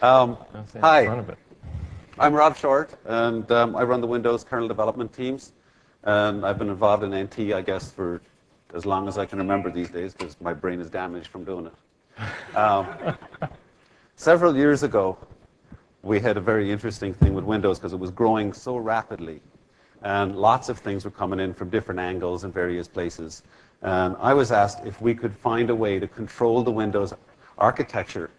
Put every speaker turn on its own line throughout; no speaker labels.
Hi, I'm Rob Short, and I run the Windows kernel development teams. And I've been involved in NT, I guess, for as long as I can remember these days, because my brain is damaged from doing it. Several years ago, we had a very interesting thing with Windows because it was growing so rapidly. And lots of things were coming in from different angles in various places. And I was asked if we could find a way to control the Windows architecture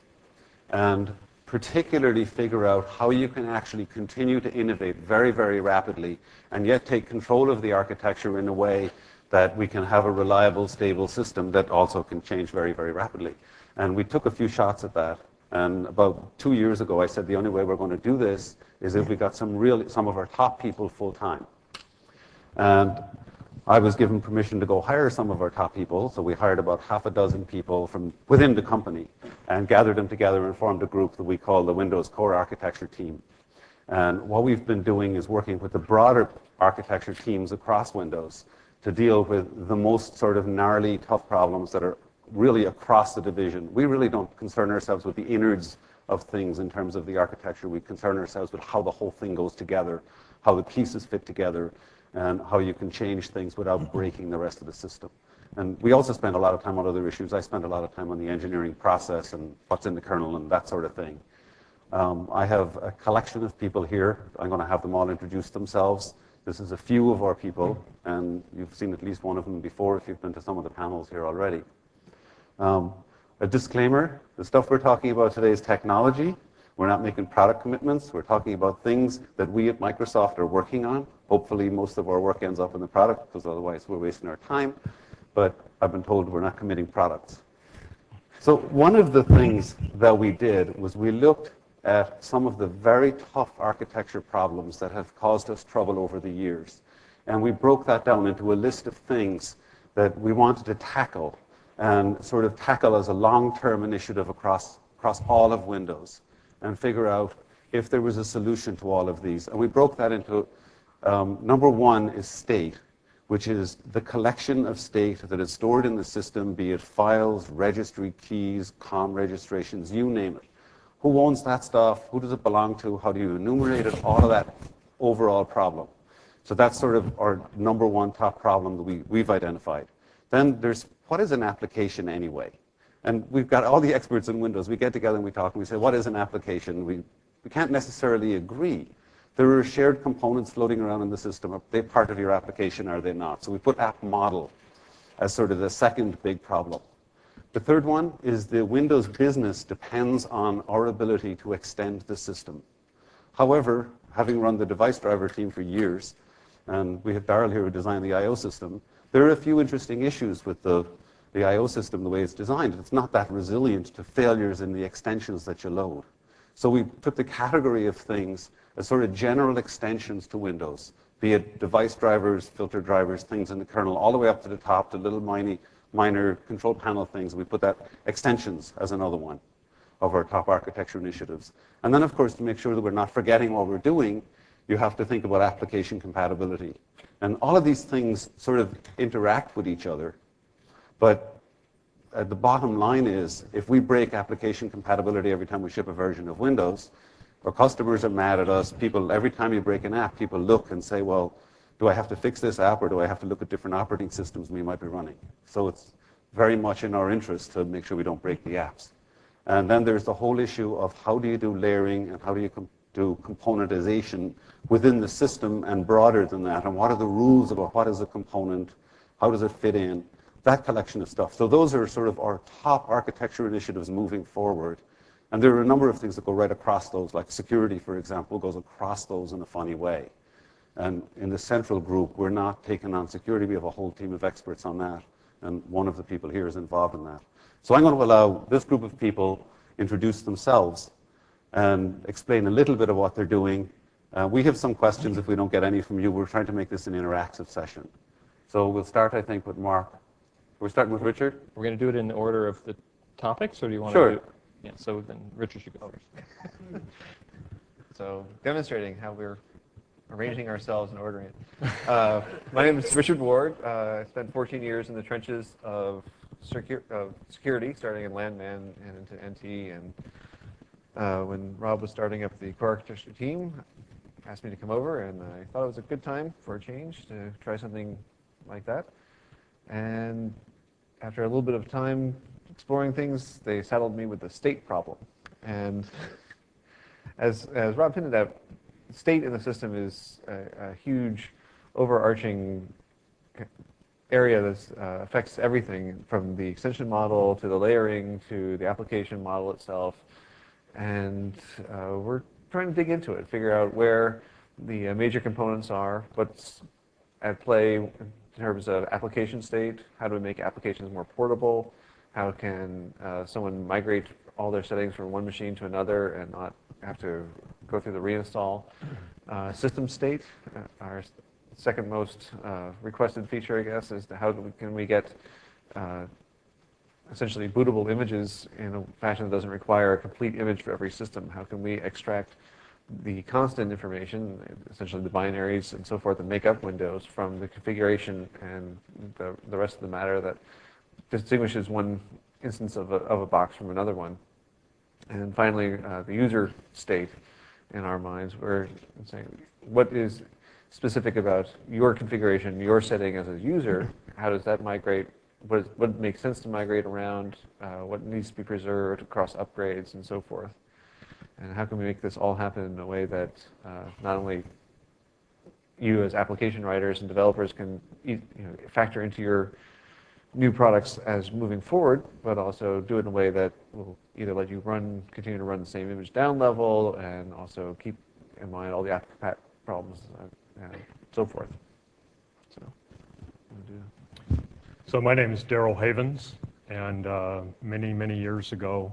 and particularly figure out how you can actually continue to innovate very, very rapidly and yet take control of the architecture in a way that we can have a reliable, stable system that also can change very, very rapidly. And we took a few shots at that. And about 2 years ago, I said the only way we're going to do this is if we got some of our top people full-time. And I was given permission to go hire some of our top people, so we hired about half a dozen people from within the company and gathered them together and formed a group that we call the Windows Core Architecture Team. And what we've been doing is working with the broader architecture teams across Windows to deal with the most sort of gnarly, tough problems that are really across the division. We really don't concern ourselves with the innards of things in terms of the architecture. We concern ourselves with how the whole thing goes together, how the pieces fit together, and how you can change things without breaking the rest of the system. And we also spend a lot of time on other issues. I spend a lot of time on the engineering process and what's in the kernel and that sort of thing. I have a collection of people here. I'm going to have them all introduce themselves. This is a few of our people, and you've seen at least one of them before if you've been to some of the panels here already. A disclaimer, the stuff we're talking about today is technology. We're not making product commitments. We're talking about things that we at Microsoft are working on. Hopefully most of our work ends up in the product, because otherwise we're wasting our time. But I've been told we're not committing products. So one of the things that we did was we looked at some of the very tough architecture problems that have caused us trouble over the years. And we broke that down into a list of things that we wanted to tackle and sort of tackle as a long-term initiative across all of Windows and figure out if there was a solution to all of these. And we broke that into, number one is state, which is the collection of state that is stored in the system, be it files, registry keys, COM registrations, you name it. Who owns that stuff? Who does it belong to? How do you enumerate it? All of that overall problem. So that's sort of our number one top problem that we've identified. Then there's, what is an application anyway? And we've got all the experts in Windows. We get together and we talk and we say, what is an application? We can't necessarily agree. There are shared components floating around in the system. Are they part of your application? Are they not? So we put app model as sort of the second big problem. The third one is the Windows business depends on our ability to extend the system. However, having run the device driver team for years, and we have Darryl here who designed the I/O system, there are a few interesting issues with the I/O system, the way it's designed. It's not that resilient to failures in the extensions that you load. So we put the category of things as sort of general extensions to Windows, be it device drivers, filter drivers, things in the kernel, all the way up to the top, to little minor control panel things. We put that extensions as another one of our top architecture initiatives. And then, of course, to make sure that we're not forgetting what we're doing, you have to think about application compatibility. And all of these things sort of interact with each other. But the bottom line is, if we break application compatibility every time we ship a version of Windows, our customers are mad at us. People, every time you break an app, people look and say, well, do I have to fix this app or do I have to look at different operating systems we might be running? So it's very much in our interest to make sure we don't break the apps. And then there's the whole issue of how do you do layering and how do you do componentization within the system and broader than that, and what are the rules about what is a component, how does it fit in, that collection of stuff. So those are sort of our top architecture initiatives moving forward. And there are a number of things that go right across those, like security, for example, goes across those in a funny way. And in the central group, we're not taking on security. We have a whole team of experts on that, and one of the people here is involved in that. So I'm going to allow this group of people introduce themselves and explain a little bit of what they're doing. We have some questions if we don't get any from you. We're trying to make this an interactive session. So we'll start, I think, with Mark. We're starting with Richard?
We're going to do it in the order of the topics, or do you want
to
do... Yeah, so then Richard should go first.
So demonstrating how we're arranging ourselves and ordering it. My name is Richard Ward. I spent 14 years in the trenches of security, starting in Landman and into NT, and when Rob was starting up the core architecture team, asked me to come over, and I thought it was a good time for a change to try something like that. And after a little bit of time exploring things, they saddled me with the state problem. And as Rob hinted at, state in the system is a huge overarching area that affects everything from the extension model to the layering to the application model itself. And we're trying to dig into it, figure out where the major components are, what's at play in terms of application state, how do we make applications more portable, how can someone migrate all their settings from one machine to another and not have to go through the reinstall. System state, our second most requested feature, I guess, is how can we get essentially bootable images in a fashion that doesn't require a complete image for every system. How can we extract the constant information, essentially the binaries and so forth, that make up Windows from the configuration and the rest of the matter that distinguishes one instance of a box from another one. And finally, the user state in our minds. We're saying what is specific about your configuration, your setting as a user. How does that migrate? What makes sense to migrate around? What needs to be preserved across upgrades and so forth? And how can we make this all happen in a way that not only you as application writers and developers can factor into your new products as moving forward, but also do it in a way that will either let you continue to run the same image down level and also keep in mind all the app problems and so forth.
So my name is Darryl Havens, and many, many years ago,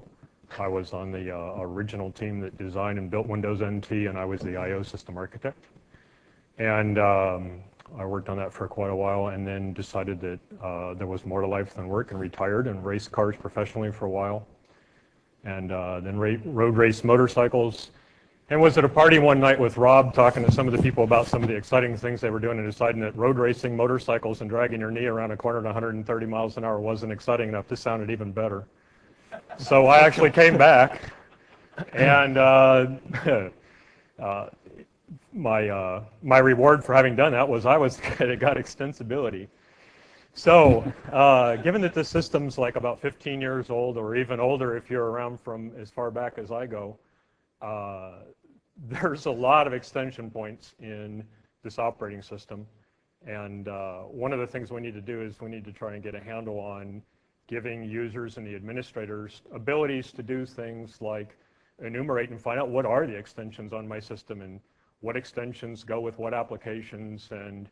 I was on the original team that designed and built Windows NT, and I was the I/O system architect. And I worked on that for quite a while, and then decided that there was more to life than work, and retired and raced cars professionally for a while, and then road raced motorcycles. And was at a party one night with Rob, talking to some of the people about some of the exciting things they were doing, and deciding that road racing motorcycles and dragging your knee around a corner at 130 miles an hour wasn't exciting enough. This sounded even better. So I actually came back, and my reward for having done that was I got extensibility. So given that the system's like about 15 years old, or even older if you're around from as far back as I go, there's a lot of extension points in this operating system. And one of the things we need to do is we need to try and get a handle on giving users and the administrators abilities to do things like enumerate and find out what are the extensions on my system and what extensions go with what applications. And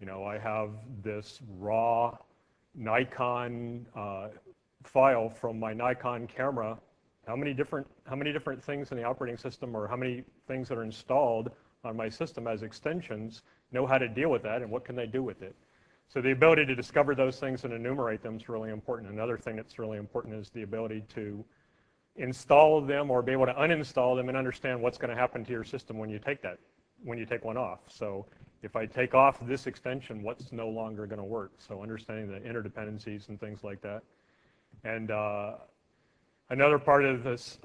I have this raw Nikon file from my Nikon camera. How many different things in the operating system, or how many things that are installed on my system as extensions, know how to deal with that, and what can they do with it? So the ability to discover those things and enumerate them is really important. Another thing that's really important is the ability to install them or be able to uninstall them and understand what's going to happen to your system when you take one off. So if I take off this extension, what's no longer going to work? So understanding the interdependencies and things like that. And another part of this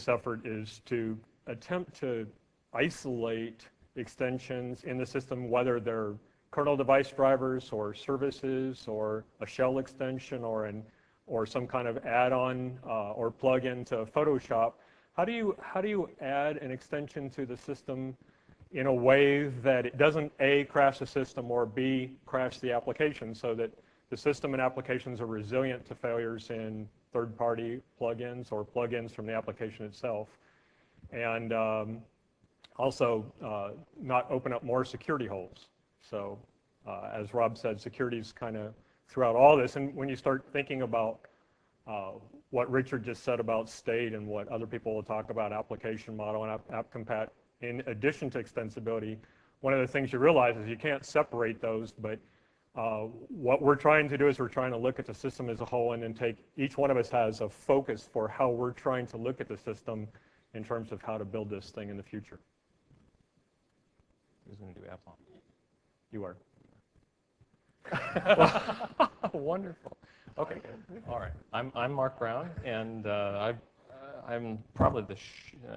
effort is to attempt to isolate extensions in the system, whether they're kernel device drivers or services or a shell extension or some kind of add-on or plug-in to Photoshop. How do you add an extension to the system in a way that it doesn't A, crash the system, or B, crash the application, so that the system and applications are resilient to failures in third-party plugins or plugins from the application itself, and also not open up more security holes. So as Rob said, security is kind of throughout all this. And when you start thinking about what Richard just said about state and what other people will talk about application model and app compat, in addition to extensibility, one of the things you realize is you can't separate those, but what we're trying to do is we're trying to look at the system as a whole, and then each one of us has a focus for how we're trying to look at the system in terms of how to build this thing in the future.
Who's going to do app on?
You are.
Wonderful. Okay. All right. I'm Mark Brown, and I'm probably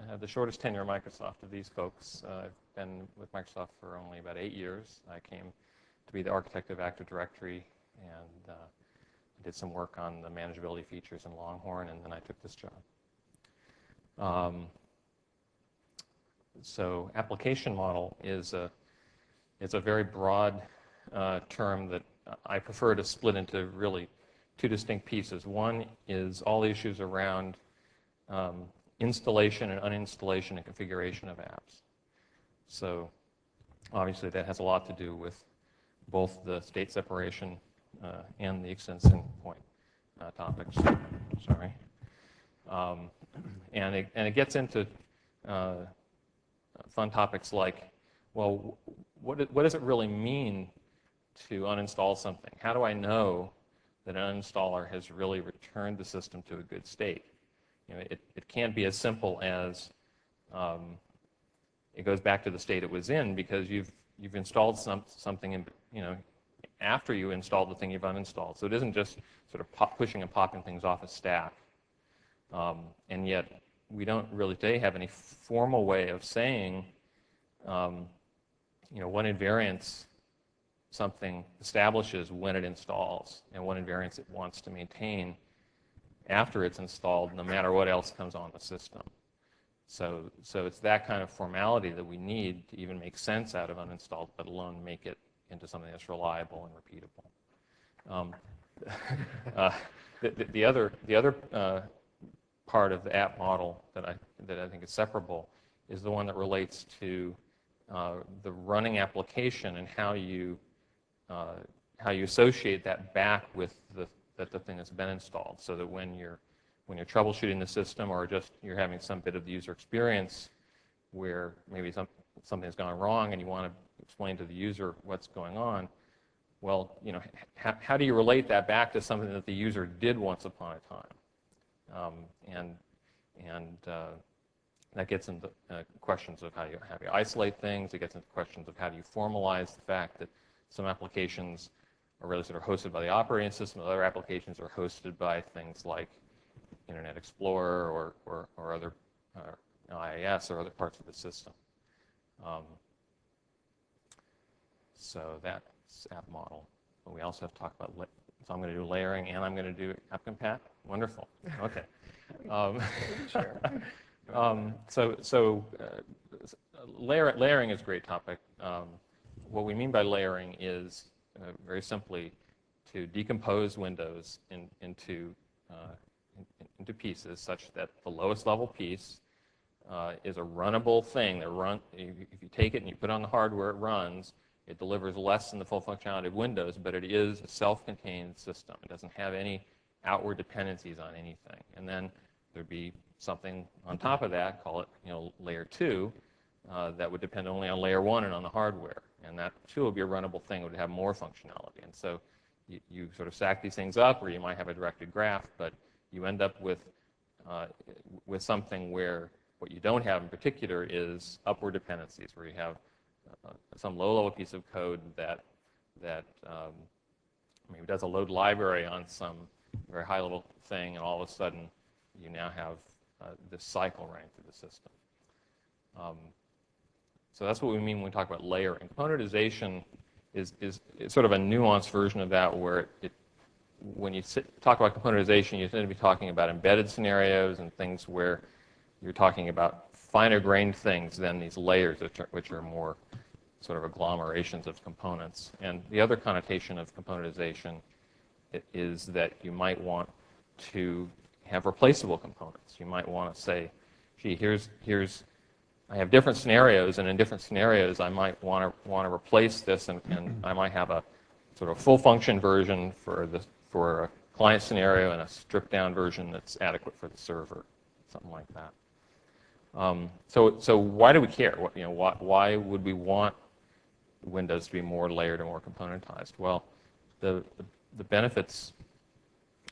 have the shortest tenure at Microsoft of these folks. I've been with Microsoft for only about 8 years. I came to be the architect of Active Directory and did some work on the manageability features in Longhorn, and then I took this job. So application model is a very broad term that I prefer to split into really two distinct pieces. One is all the issues around installation and uninstallation and configuration of apps. So obviously that has a lot to do with both the state separation and the extensing point topics. Sorry. And it gets into fun topics like, well, what does it really mean to uninstall something? How do I know that an uninstaller has really returned the system to a good state? You know, it can't be as simple as it goes back to the state it was in because you've installed something in, you know, after you installed the thing you've uninstalled. So it isn't just sort of pushing and popping things off a stack. And yet we don't really today have any formal way of saying, you know, what invariance something establishes when it installs and what invariance it wants to maintain after it's installed, no matter what else comes on the system. So it's that kind of formality that we need to even make sense out of uninstalled, let alone make it into something that's reliable and repeatable. The other part of the app model that I think is separable is the one that relates to the running application and how you associate that back with the thing that's been installed, so that when you're troubleshooting the system or just you're having some bit of the user experience where maybe something's gone wrong and you want to explain to the user what's going on, well, you know, how do you relate that back to something that the user did once upon a time? And that gets into questions of how you isolate things. It gets into questions of how do you formalize the fact that some applications are really sort of hosted by the operating system. Other applications are hosted by things like Internet Explorer or other IIS or other parts of the system. So that's app model. But we also have to talk about, so I'm going to do layering and I'm going to do app compat. Wonderful. Okay. Layering is a great topic. What we mean by layering is very simply to decompose Windows into pieces such that the lowest level piece is a runnable thing that if you take it and you put it on the hardware, it runs. It delivers less than the full functionality of Windows, but it is a self-contained system. It doesn't have any outward dependencies on anything. And then there'd be something on top of that, call it, you know, layer 2, that would depend only on layer 1 and on the hardware. And that too would be a runnable thing. It would have more functionality. And so you sort of stack these things up, or you might have a directed graph, but you end up with something where what you don't have in particular is upward dependencies, where you have some low-level piece of code that maybe does a load library on some very high-level thing, and all of a sudden you now have this cycle running through the system. So that's what we mean when we talk about layering. Componentization is sort of a nuanced version of that, where when you talk about componentization, you tend to be talking about embedded scenarios and things where you're talking about finer-grained things than these layers, which are more sort of agglomerations of components. And the other connotation of componentization is that you might want to have replaceable components. You might want to say, gee, I have different scenarios, and in different scenarios I might want to replace this, and I might have a sort of full function version for a client scenario and a stripped down version that's adequate for the server, something like that. So why do we care? Why would we want Windows to be more layered and more componentized? Well, the benefits,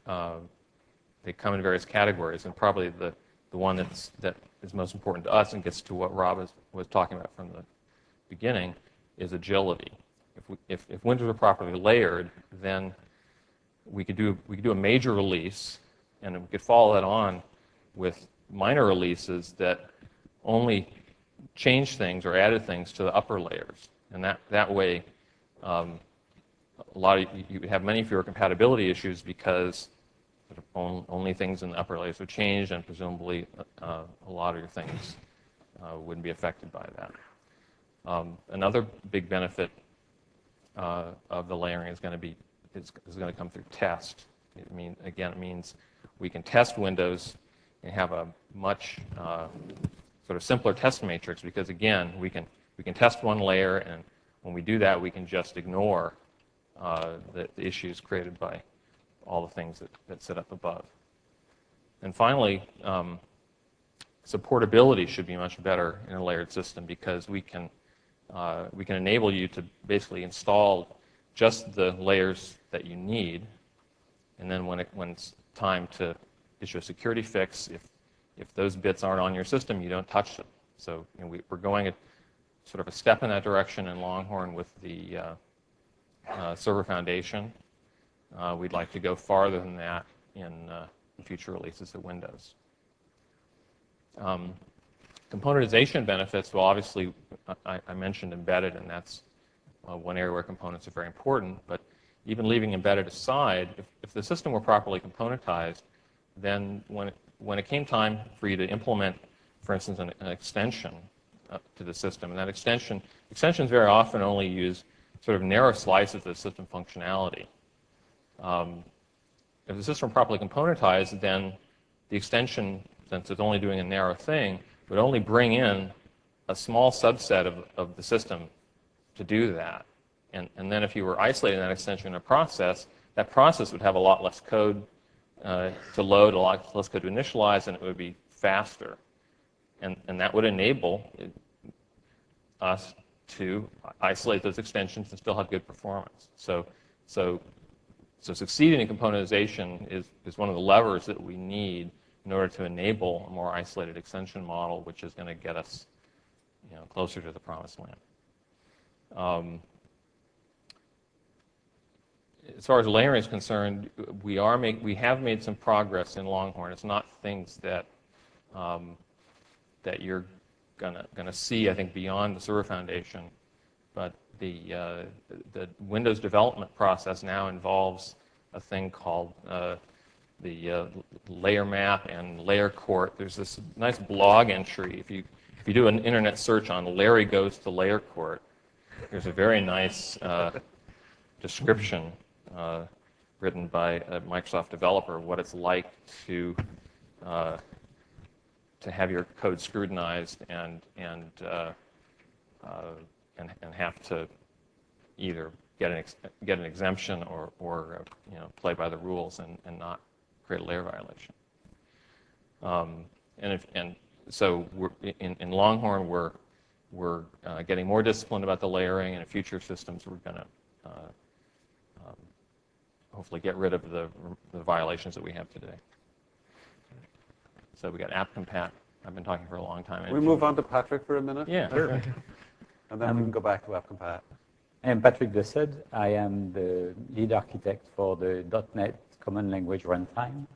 they come in various categories, and probably the one that is most important to us and gets to what Rob was talking about from the beginning is agility. If Windows were properly layered, then we could do a major release, and we could follow that on with minor releases that only changed things or added things to the upper layers. And that way, a lot of you have many fewer compatibility issues because only things in the upper layers would change, and presumably a lot of your things wouldn't be affected by that. Another big benefit of the layering is going to come through test. It means we can test windows and have a much sort of simpler test matrix, because again, we can test one layer, and when we do that, we can just ignore the issues created by all the things that sit up above. And finally, supportability should be much better in a layered system, because we can enable you to basically install just the layers that you need, and then when it's time to issue a security fix, if those bits aren't on your system, you don't touch them. So we're going sort of a step in that direction in Longhorn with the server foundation. We'd like to go farther than that in future releases of Windows. Componentization benefits, well, obviously, I mentioned embedded, and that's one area where components are very important. But even leaving embedded aside, if the system were properly componentized, then when it came time for you to implement, for instance, an extension to the system, and that extensions very often only use sort of narrow slices of the system functionality. If the system were properly componentized, then the extension, since it's only doing a narrow thing, would only bring in a small subset of the system to do that. And then if you were isolating that extension in a process, that process would have a lot less code to load, a lot less code to initialize, and it would be faster. And that would enable us to isolate those extensions and still have good performance. So succeeding in componentization is one of the levers that we need in order to enable a more isolated extension model, which is going to get us closer to the promised land. As far as layering is concerned, we have made some progress in Longhorn. It's not things that you're gonna see, I think, beyond the server foundation, but the Windows development process now involves a thing called the layer map and layer court. There's this nice blog entry. If you do an internet search on Larry goes to layer court, there's a very nice description written by a Microsoft developer of what it's like to have your code scrutinized and have to either get an exemption or play by the rules and not create a layer violation. So in Longhorn we're getting more disciplined about the layering, and in future systems we're going to hopefully get rid of the violations that we have today. So we got app compat. I've been talking for a long time.
Can we move on to Patrick for a minute?
Yeah, sure.
And then we can go back to app compat.
I'm Patrick Dussud. I am the lead architect for the .NET Common Language Runtime.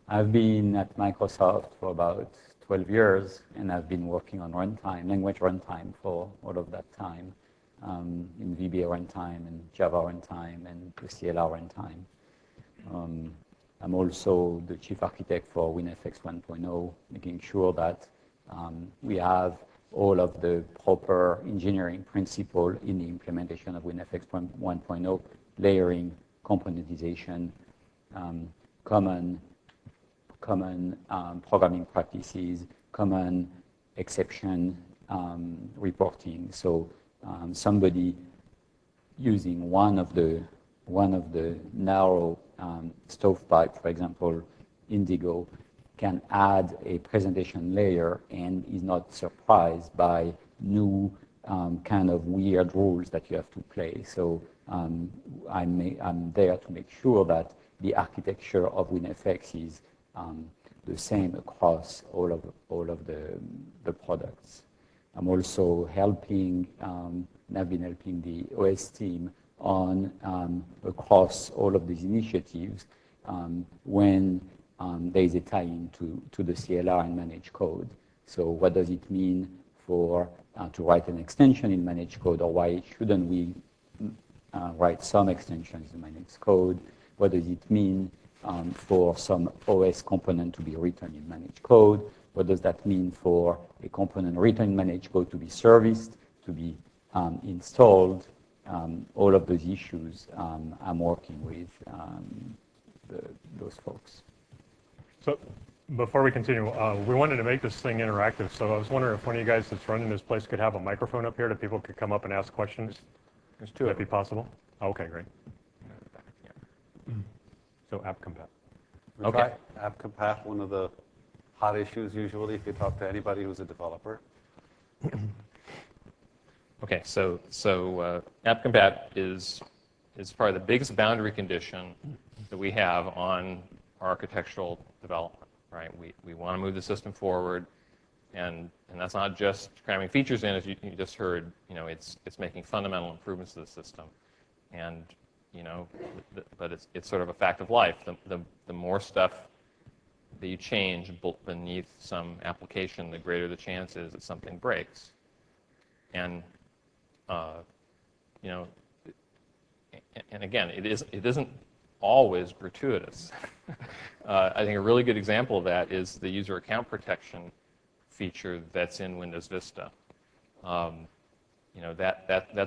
I've been at Microsoft for about 12 years, and I've been working on language runtime for all of that time, in VBA runtime and Java runtime and the CLR runtime. I'm also the chief architect for WinFX 1.0, making sure that we have all of the proper engineering principle in the implementation of WinFX 1.0, layering, componentization, common programming practices, common exception reporting. So somebody using one of the narrow stovepipe, for example, Indigo, can add a presentation layer and is not surprised by new kind of weird rules that you have to play. So I'm there to make sure that the architecture of WinFX is the same across all of the products. I'm also helping, and I've been helping the OS team on across all of these initiatives when there is a tie-in to the CLR and managed code. So what does it mean for to write an extension in managed code, or why shouldn't we write some extensions in managed code? What does it mean for some OS component to be written in managed code? What does that mean for a component written in managed code to be serviced, to be installed? All of those issues I'm working with those folks.
So before we continue, we wanted to make this thing interactive, so I was wondering if one of you guys that's running this place could have a microphone up here that people could come up and ask questions.
There's two
Would
of
that be
them.
possible? Okay, great. So app compat.
Okay.
App compat, one of the hot issues usually if you talk to anybody who's a developer.
Okay, so app compat is probably the biggest boundary condition that we have on architectural development, right? We want to move the system forward, and that's not just cramming features in, as you just heard. It's making fundamental improvements to the system, and but it's sort of a fact of life. The more stuff that you change beneath some application, the greater the chance is that something breaks. And and again, it isn't always gratuitous. I think a really good example of that is the user account protection feature that's in Windows Vista. That's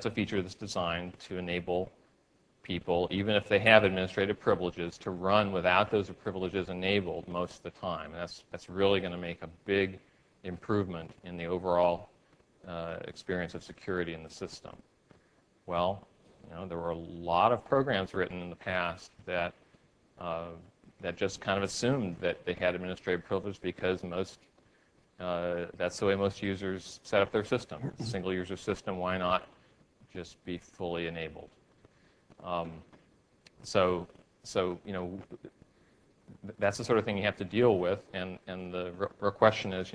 a feature that's designed to enable people, even if they have administrative privileges, to run without those privileges enabled most of the time. And that's really going to make a big improvement in the overall experience of security in the system. Well, there were a lot of programs written in the past that just kind of assumed that they had administrative privilege because that's the way most users set up their system. It's a single user system. Why not just be fully enabled? So that's the sort of thing you have to deal with, and the real question is,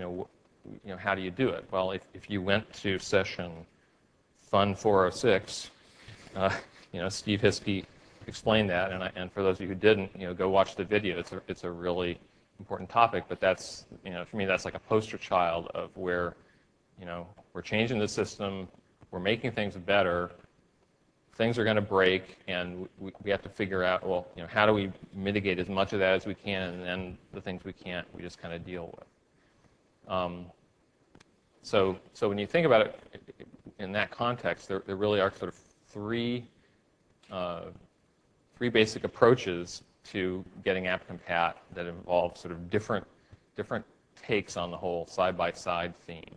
how do you do it? Well, if you went to session Fun 406, Steve Hiskey explained that, and for those of you who didn't, go watch the video. It's a really important topic, but that's, for me, that's like a poster child of where, we're changing the system, we're making things better, things are going to break, and we have to figure out, well, how do we mitigate as much of that as we can, and then the things we can't, we just kind of deal with. So when you think about it in that context, there really are sort of three basic approaches to getting app compat that involve sort of different takes on the whole side-by-side theme.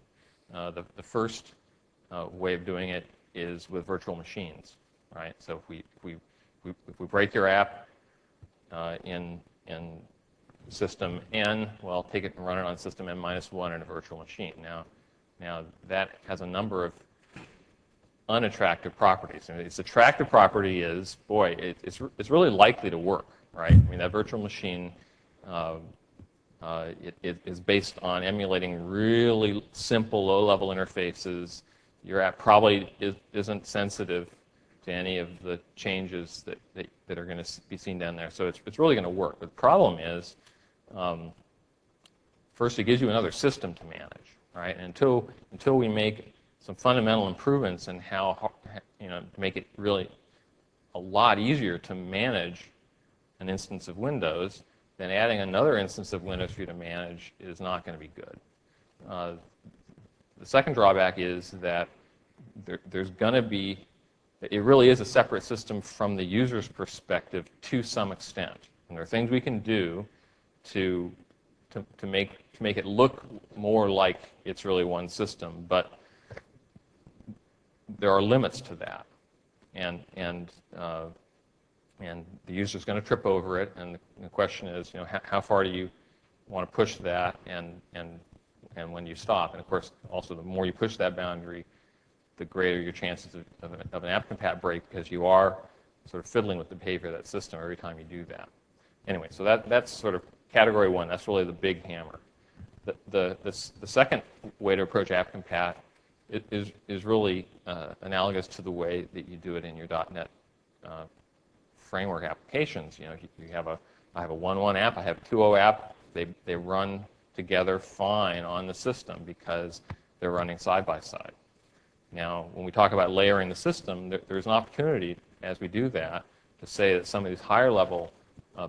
The first way of doing it is with virtual machines, right? So if we break your app in system N, well, take it and run it on system N-1 in a virtual machine. Now that has a number of unattractive properties. Its attractive property is, boy, it's really likely to work, right? I mean, that virtual machine it is based on emulating really simple low-level interfaces. Your app probably isn't sensitive to any of the changes that are going to be seen down there. So it's really going to work. But the problem is, first, it gives you another system to manage, right? And until we make some fundamental improvements in how, to make it really a lot easier to manage an instance of Windows, then adding another instance of Windows for you to manage is not going to be good. The second drawback is that there's going to be, it really is a separate system from the user's perspective to some extent. And there are things we can do to make it look more like it's really one system, but there are limits to that, and the user's going to trip over it. And the question is, how far do you want to push that, and when you stop? And of course, also the more you push that boundary, the greater your chances of an app compat break, because you are sort of fiddling with the behavior of that system every time you do that. Anyway, so that's sort of category one. That's really the big hammer. The second way to approach app compat is really analogous to the way that you do it in your .NET framework applications. You have a I have a 1.1 app, I have a 2.0 app, they run together fine on the system because they're running side by side. Now, when we talk about layering the system, there's an opportunity as we do that to say that some of these higher level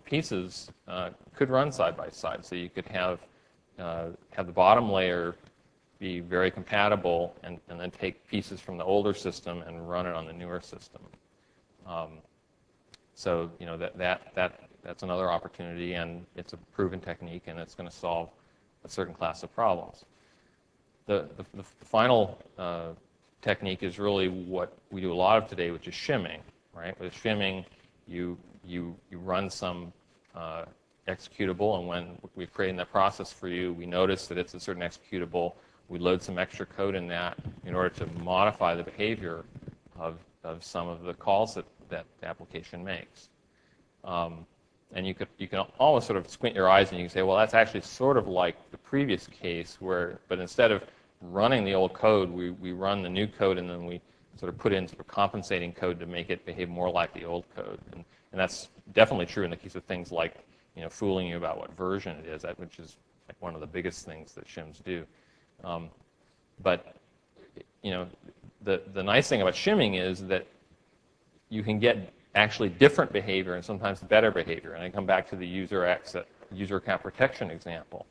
pieces could run side by side. So you could have the bottom layer be very compatible and then take pieces from the older system and run it on the newer system. So you know that's another opportunity, and it's a proven technique, and it's going to solve a certain class of problems. The final technique is really what we do a lot of today, which is shimming. Right? With shimming, you run some executable, and when we're creating that process for you, we notice that it's a certain executable. We load some extra code in that in order to modify the behavior of some of the calls that the application makes. And you can almost sort of squint your eyes and you can say, well, that's actually sort of like the previous case but instead of running the old code, we run the new code and then we sort of put in sort of compensating code to make it behave more like the old code. And that's definitely true in the case of things like, you know, fooling you about what version it is, which is like one of the biggest things that shims do. But you know, the nice thing about shimming is that you can get actually different behavior and sometimes better behavior. And I come back to the user account protection example.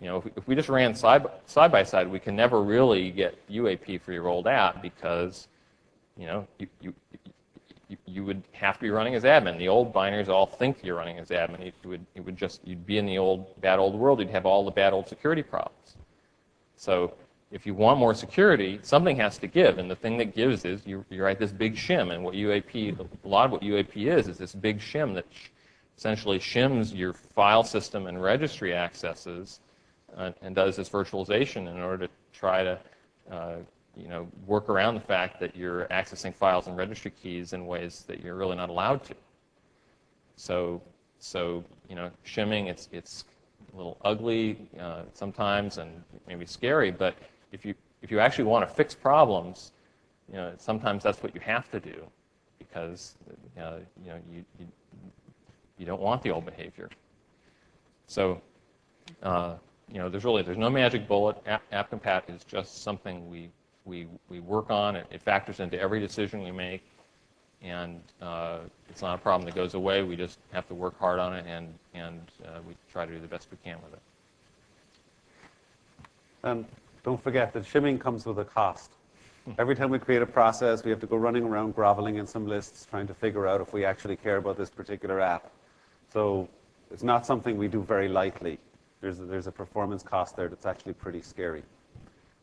You know, if we just ran side by side, we can never really get UAP for your old app because, you know, you would have to be running as admin. The old binaries all think you're running as admin. You'd be in the bad old world. You'd have all the bad old security problems. So if you want more security, something has to give, and the thing that gives is you write this big shim, and a lot of what UAP is this big shim that essentially shims your file system and registry accesses and does this virtualization in order to try to you know, work around the fact that you're accessing files and registry keys in ways that you're really not allowed to. So you know, shimming, it's a little ugly sometimes and maybe scary, but if you actually want to fix problems, you know, sometimes that's what you have to do because you know you don't want the old behavior. So you know, there's no magic bullet. App compat is just something we work on. It factors into every decision we make, and it's not a problem that goes away. We just have to work hard on it, and we try to do the best we can with it.
And don't forget that shimming comes with a cost. Every time we create a process, we have to go running around groveling in some lists trying to figure out if we actually care about this particular app. So it's not something we do very lightly. There's a performance cost there that's actually pretty scary.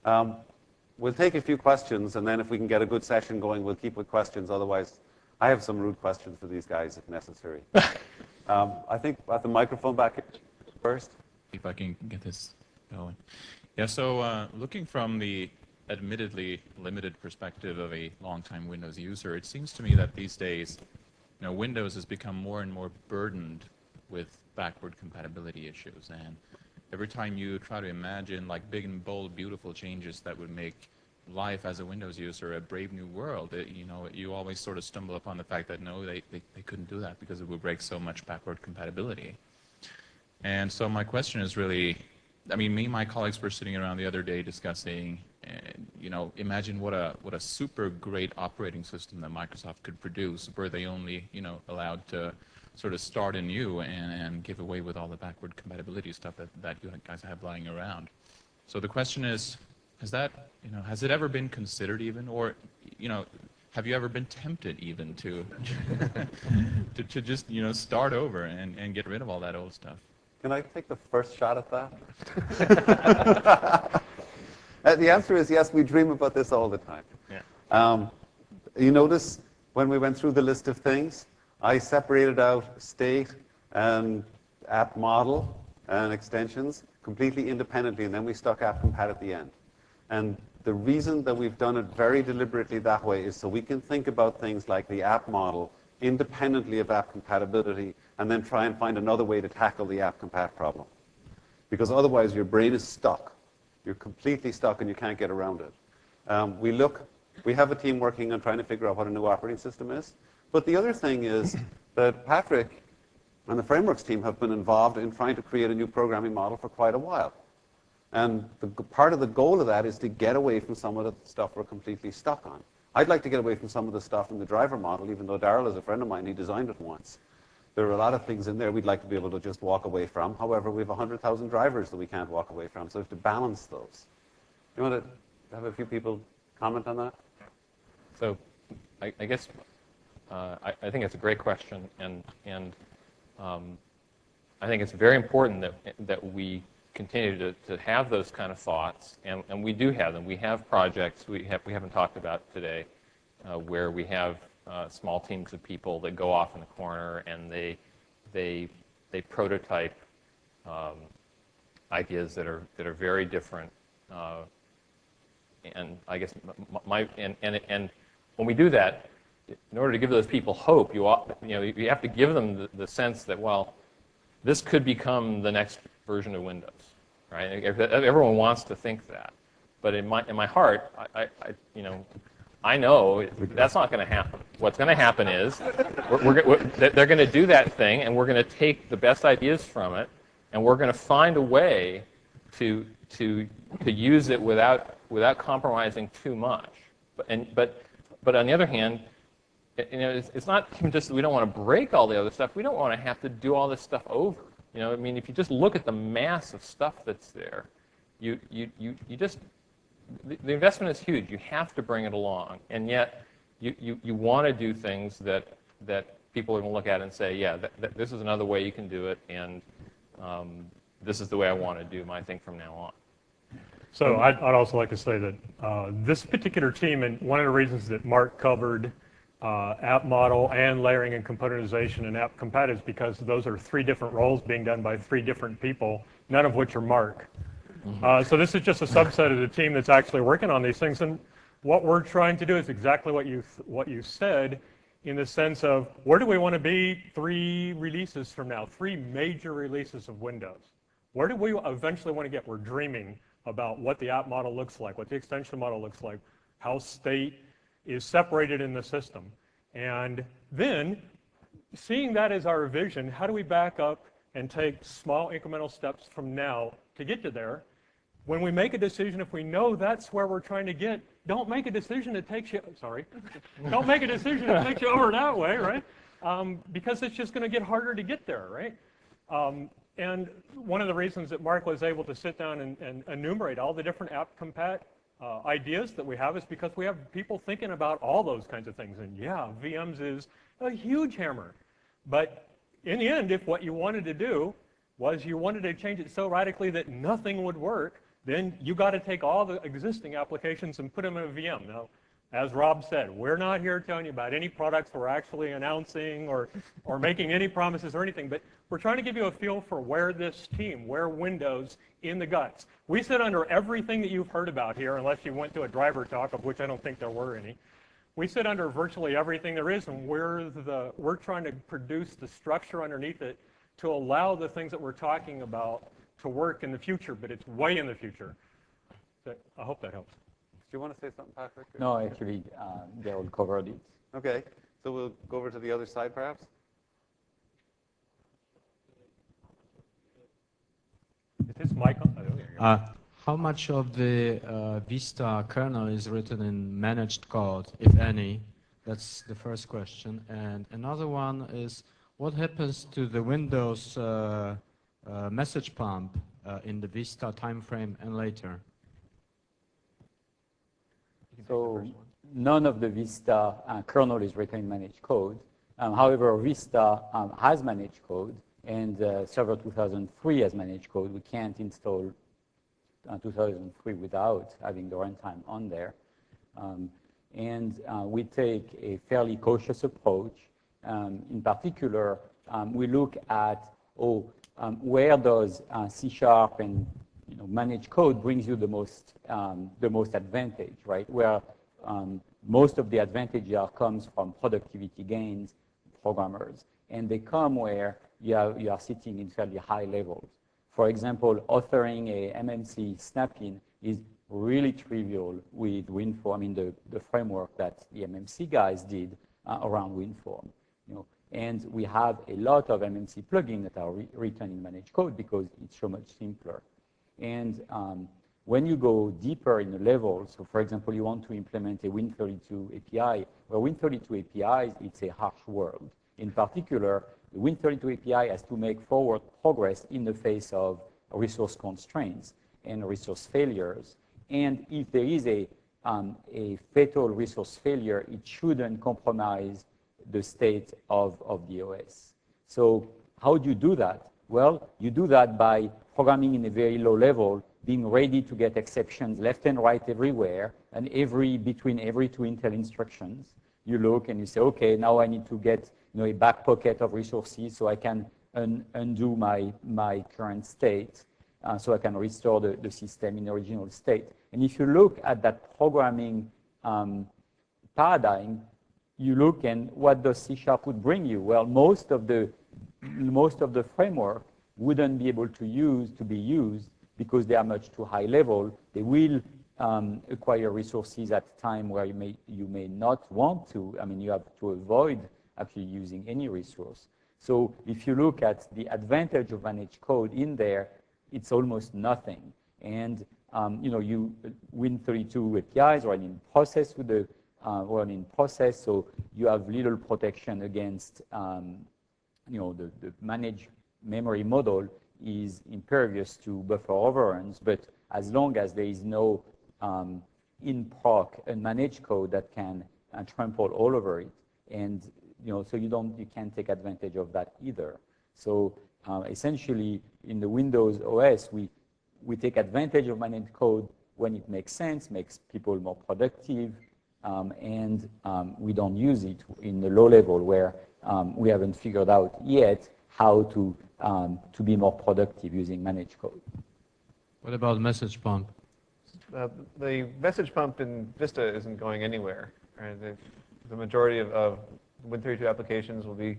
We'll take a few questions, and then if we can get a good session going, we'll keep with questions. Otherwise, I have some rude questions for these guys if necessary. I think at the microphone back here first.
If I can get this going. Yeah, so looking from the admittedly limited perspective of a longtime Windows user, it seems to me that these days, you know, Windows has become more and more burdened with backward compatibility issues. And every time you try to imagine like big and bold, beautiful changes that would make life as a Windows user a brave new world, you know, you always sort of stumble upon the fact that no, they couldn't do that because it would break so much backward compatibility. And so my question is really, I mean, me and my colleagues were sitting around the other day discussing, you know, imagine what a super great operating system that Microsoft could produce, were they only, you know, allowed to sort of start anew and give away with all the backward compatibility stuff that you guys have lying around. So the question is, has it ever been considered even, or, you know, have you ever been tempted even to to just, you know, start over and get rid of all that old stuff?
Can I take the first shot at that? The answer is yes, we dream about this all the time.
Yeah.
You notice when we went through the list of things, I separated out state and app model and extensions completely independently, and then we stuck app compat at the end. And the reason that we've done it very deliberately that way is so we can think about things like the app model independently of app compatibility and then try and find another way to tackle the app compat problem. Because otherwise your brain is stuck. You're completely stuck and you can't get around it. We have a team working on trying to figure out what a new operating system is. But the other thing is that Patrick and the frameworks team have been involved in trying to create a new programming model for quite a while. And part of the goal of that is to get away from some of the stuff we're completely stuck on. I'd like to get away from some of the stuff in the driver model, even though Darryl is a friend of mine, he designed it once. There are a lot of things in there we'd like to be able to just walk away from. However, we have 100,000 drivers that we can't walk away from, so we have to balance those. You want to have a few people comment on that?
So I guess I think it's a great question, and I think it's very important that we continue to have those kind of thoughts, and we do have them. We have projects we haven't talked about today where we have small teams of people that go off in the corner and they prototype ideas that are very different. And I guess and when we do that, in order to give those people hope, you have to give them the sense that, well, this could become the next version of Windows, right? Everyone wants to think that, but in my heart, I know that's not going to happen. What's going to happen is they're going to do that thing, and we're going to take the best ideas from it, and we're going to find a way to use it without compromising too much. But on the other hand, it's not even just that we don't want to break all the other stuff. We don't want to have to do all this stuff over. I mean, if you just look at the mass of stuff that's there, you just the investment is huge. You have to bring it along, and yet you want to do things that people are going to look at and say, yeah, this is another way you can do it, and this is the way I want to do my thing from now on.
So I'd also like to say that this particular team, and one of the reasons that Mark covered app model and layering and componentization and app compat is because those are 3 different roles being done by 3 different people, none of which are Mark. So this is just a subset of the team that's actually working on these things. And what we're trying to do is exactly what you said, in the sense of where do we want to be 3 releases from now, 3 major releases of Windows. Where do we eventually want to get? We're dreaming about what the app model looks like, what the extension model looks like, how state is separated in the system. And then, seeing that as our vision, how do we back up and take small incremental steps from now to get to there? When we make a decision, if we know that's where we're trying to get, don't make a decision that takes you, don't make a decision that takes you over that way, right? Because it's just going to get harder to get there, right? And one of the reasons that Mark was able to sit down and enumerate all the different app compat ideas that we have is because we have people thinking about all those kinds of things. And yeah, VMs is a huge hammer. But in the end, if what you wanted to do was you wanted to change it so radically that nothing would work, then you got to take all the existing applications and put them in a VM. Now, as Rob said, we're not here telling you about any products we're actually announcing or making any promises or anything, but we're trying to give you a feel for where this team, where Windows in the guts. We sit under everything that you've heard about here, unless you went to a driver talk, of which I don't think there were any. We sit under virtually everything there is, and we're trying to produce the structure underneath it to allow the things that we're talking about to work in the future, but it's way in the future. So I hope that helps.
Do you want to say something, Patrick?
No, actually, Darryl covered it.
Okay, so we'll go over to the other side, perhaps.
Is this mic on? Oh, there you go.
How much of the Vista kernel is written in managed code, if any? That's the first question. And another one is, what happens to the Windows message pump in the Vista timeframe and later?
So none of the Vista kernel is written in managed code. However, Vista has managed code, and Server 2003 has managed code. We can't install 2003 without having the runtime on there. We take a fairly cautious approach. In particular, we look at, where does C# and managed code brings you the most advantage, right? Where most of the advantage comes from productivity gains, programmers, and they come where you are sitting in fairly high levels. For example, authoring a MMC snap-in is really trivial with WinForm. I mean, the framework that the MMC guys did around WinForm. And we have a lot of MMC plugins that are written in managed code because it's so much simpler. And when you go deeper in the level, so for example, you want to implement a Win32 API, well, Win32 APIs, it's a harsh world. In particular, the Win32 API has to make forward progress in the face of resource constraints and resource failures. And if there is a fatal resource failure, it shouldn't compromise the state of the OS. So how do you do that? Well, you do that by programming in a very low level, being ready to get exceptions left and right everywhere, and between every two Intel instructions, you look and you say, okay, now I need to get a back pocket of resources so I can undo my current state, so I can restore the system in original state. And if you look at that programming paradigm, you look and what does C# would bring you? Well, most of the framework wouldn't be able to be used because they are much too high level. They will acquire resources at a time where you may not want to. I mean, you have to avoid actually using any resource. So if you look at the advantage of managed code in there, it's almost nothing. And Win32 APIs are in process with the so you have little protection against the managed memory model is impervious to buffer overruns, but as long as there is no in proc and managed code that can trample all over it, and so you can't take advantage of that either. So essentially, in the Windows OS, we take advantage of managed code when it makes sense, makes people more productive, and we don't use it in the low level where we haven't figured out yet how to be more productive using managed code.
What about message pump?
The message pump in Vista isn't going anywhere. Right? The majority of Win32 applications will be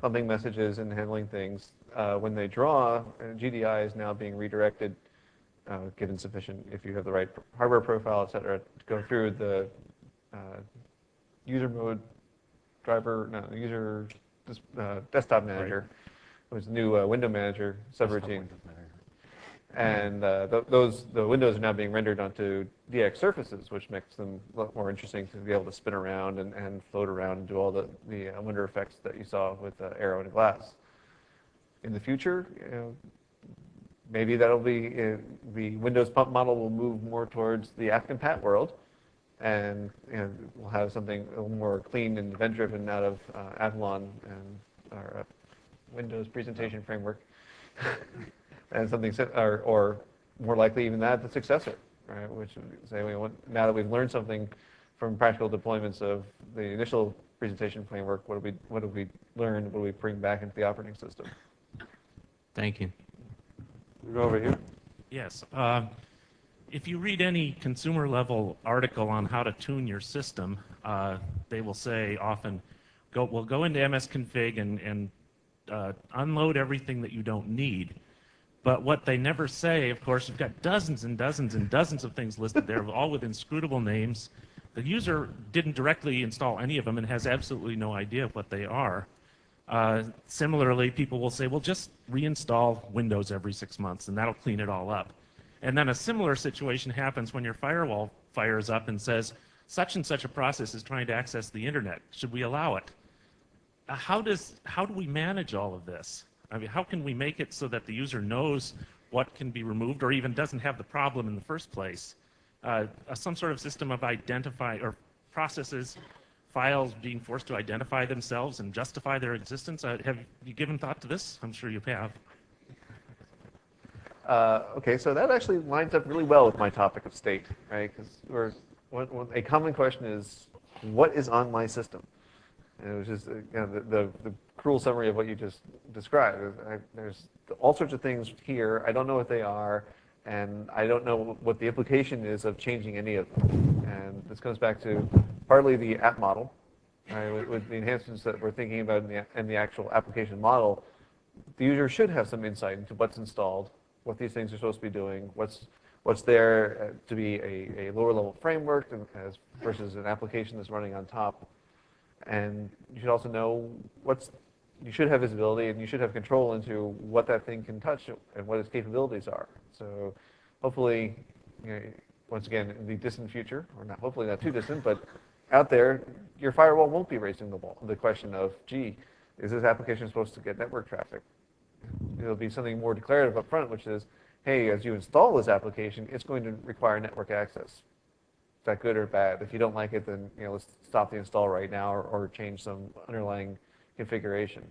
pumping messages and handling things. When they draw, GDI is now being redirected, given sufficient, if you have the right hardware profile, et cetera, to go through the user mode desktop manager, which is the new window manager subroutine. And the windows are now being rendered onto DX surfaces, which makes them a lot more interesting to be able to spin around and float around and do all the window effects that you saw with Arrow and Glass. In the future, maybe that'll be the Windows pump model will move more towards the AppCompat world, and we'll have something a little more clean and event-driven out of Avalon and our Windows presentation framework. And something, or more likely even that, the successor, right? Which would say, now that we've learned something from practical deployments of the initial presentation framework, what have we learned? What do we bring back into the operating system?
Thank you.
We'll go over here.
Yes. If you read any consumer-level article on how to tune your system, they will say often, we'll go into msconfig and unload everything that you don't need. But what they never say, of course, you've got dozens and dozens and dozens of things listed there, all with inscrutable names. The user didn't directly install any of them and has absolutely no idea what they are. Similarly, people will say, well, just reinstall Windows every 6 months, and that'll clean it all up. And then a similar situation happens when your firewall fires up and says, such and such a process is trying to access the internet. Should we allow it? How do we manage all of this? I mean, how can we make it so that the user knows what can be removed or even doesn't have the problem in the first place? Some sort of system of or processes, files being forced to identify themselves and justify their existence. Have you given thought to this? I'm sure you have.
Okay, so that actually lines up really well with my topic of state, right? Because a common question is, what is on my system? And it was just the cruel summary of what you just described. There's all sorts of things here. I don't know what they are, and I don't know what the implication is of changing any of them. And this comes back to partly the app model, right? With the enhancements that we're thinking about in the actual application model. The user should have some insight into what's installed, what these things are supposed to be doing, what's there to be a lower level framework versus an application that's running on top. And you should also know what's you should have visibility and you should have control into what that thing can touch and what its capabilities are. So hopefully, you know, once again, in the distant future, or not, hopefully not too distant, but out there, your firewall won't be raising the question of, gee, is this application supposed to get network traffic? It'll be something more declarative up front, which is, hey, as you install this application, it's going to require network access. Is that good or bad? If you don't like it, then let's stop the install right now, or change some underlying configuration.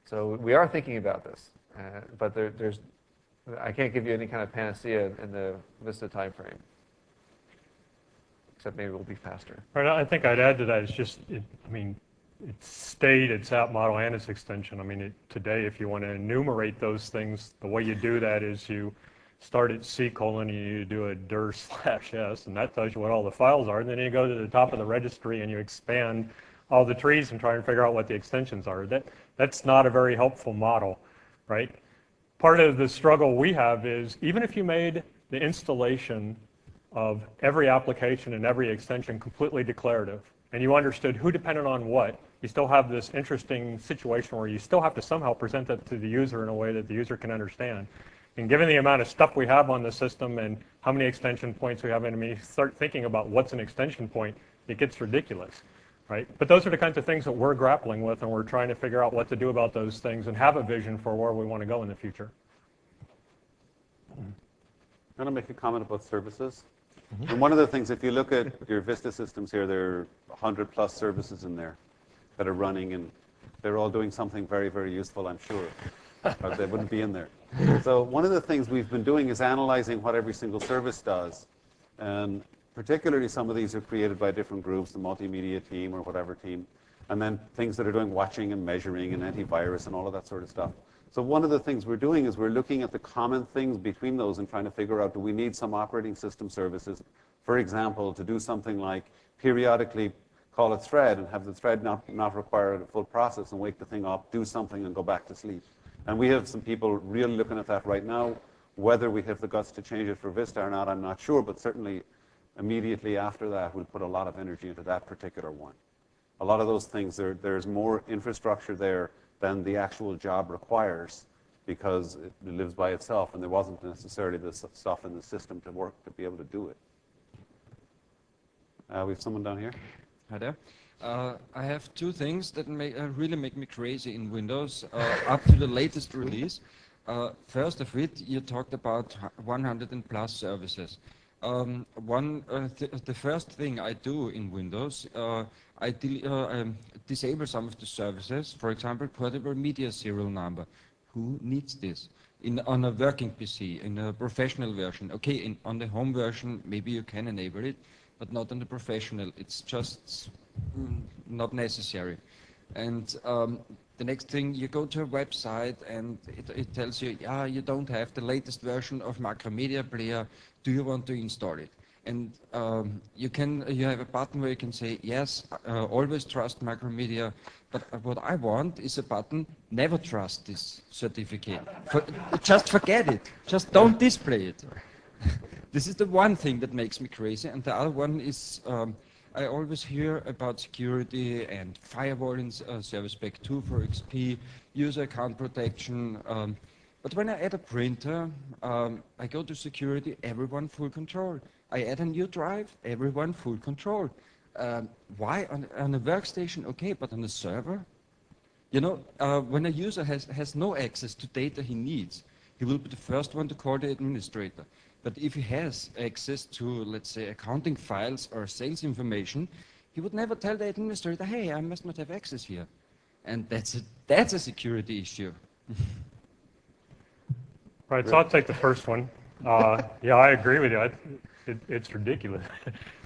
So we are thinking about this, but I can't give you any kind of panacea in the Vista timeframe, except maybe we'll be faster.
Right, I think I'd add to that. It's just, it's state, its app model, and its extension. Today, if you want to enumerate those things, the way you do that is you start at C:, and you do a dir/s, and that tells you what all the files are. And then you go to the top of the registry and you expand all the trees and try and figure out what the extensions are. That's not a very helpful model, right? Part of the struggle we have is, even if you made the installation of every application and every extension completely declarative, and you understood who depended on what, you still have this interesting situation where you still have to somehow present that to the user in a way that the user can understand. And given the amount of stuff we have on the system and how many extension points we have, and you start thinking about what's an extension point, it gets ridiculous, right? But those are the kinds of things that we're grappling with, and we're trying to figure out what to do about those things and have a vision for where we want to go in the future.
I'm going to make a comment about services. And one of the things, if you look at your Vista systems here, there are 100 plus services in there that are running, and they're all doing something very, very useful, I'm sure, or they wouldn't be in there. So one of the things we've been doing is analyzing what every single service does. And particularly some of these are created by different groups, the multimedia team or whatever team, and then things that are doing watching and measuring and antivirus and all of that sort of stuff. So one of the things we're doing is we're looking at the common things between those and trying to figure out, do we need some operating system services, for example, to do something like periodically call a thread and have the thread not require a full process and wake the thing up, do something and go back to sleep. And we have some people really looking at that right now. Whether we have the guts to change it for Vista or not, I'm not sure, but certainly immediately after that, we'll put a lot of energy into that particular one. A lot of those things, there's more infrastructure there than the actual job requires, because it lives by itself, and there wasn't necessarily the stuff in the system to work to be able to do it. We have someone down here.
Hi there. I have two things that really make me crazy in Windows up to the latest release. First of it, you talked about 100 and plus services. The first thing I do in Windows, I disable some of the services. For example, portable media serial number. Who needs this? On a working PC, in a professional version. Okay, on the home version, maybe you can enable it, but not on the professional. It's just not necessary. And the next thing, you go to a website and it tells you, yeah, you don't have the latest version of Macromedia Player. Do you want to install it? And you have a button where you can say, yes, always trust Macromedia. But what I want is a button, never trust this certificate. Just forget it. Just don't display it. This is the one thing that makes me crazy. And the other one is, I always hear about security and firewall in Service Pack 2 for XP, user account protection. But when I add a printer, I go to security, everyone full control. I add a new drive, everyone full control. Why on a workstation? Okay, but on a server? You know, when a user has no access to data he needs, he will be the first one to call the administrator. But if he has access to, let's say, accounting files or sales information, he would never tell the administrator, hey, I must not have access here. And that's a security issue.
Right, so I'll take the first one. Yeah, I agree with you. It's ridiculous.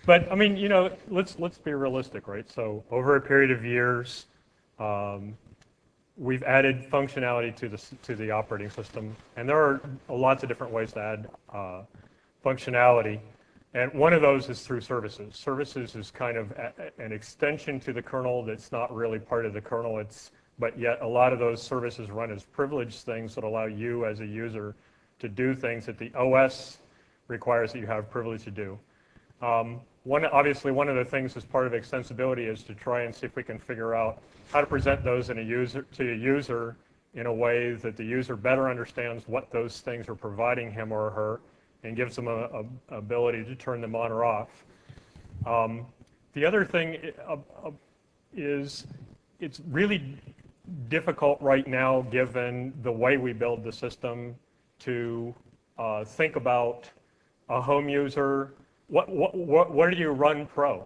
But I mean, you know, let's be realistic, right? So over a period of years, we've added functionality to the operating system, and there are lots of different ways to add functionality. And one of those is through services. Services is kind of an extension to the kernel that's not really part of the kernel. But yet a lot of those services run as privileged things that allow you as a user to do things that the OS requires that you have privilege to do. obviously one of the things as part of extensibility is to try and see if we can figure out how to present those to a user in a way that the user better understands what those things are providing him or her and gives them a ability to turn them on or off. The other thing is it's really difficult right now, given the way we build the system, to think about a home user. What do you run Pro?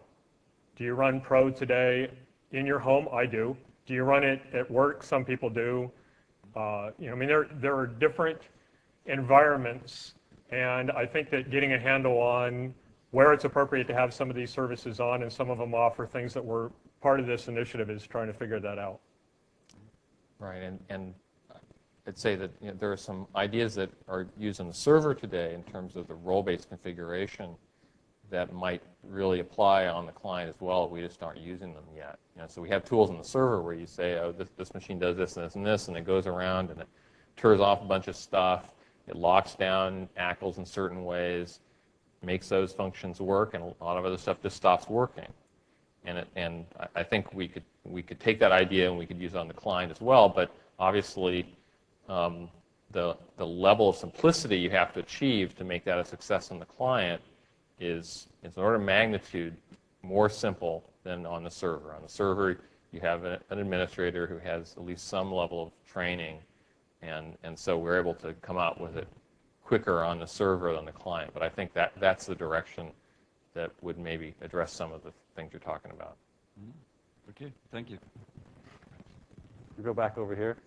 Do you run Pro today in your home? I do. Do you run it at work? Some people do. I mean, there are different environments, and I think that getting a handle on where it's appropriate to have some of these services on and some of them off are things that we're part of this initiative is trying to figure that out.
Right, and I'd say that there are some ideas that are used on the server today in terms of the role-based configuration that might really apply on the client as well. We just aren't using them yet. So we have tools on the server where you say, oh, this machine does this and this and this, and it goes around and it turns off a bunch of stuff. It locks down ACLs in certain ways, makes those functions work, and a lot of other stuff just stops working. And I think we could take that idea and we could use it on the client as well. But obviously, the level of simplicity you have to achieve to make that a success on the client is an order of magnitude more simple than on the server. On the server, you have an administrator who has at least some level of training, and so we're able to come out with it quicker on the server than the client. But I think that's the direction that would maybe address some of the things you're talking about.
Okay, thank you.
We go back over here.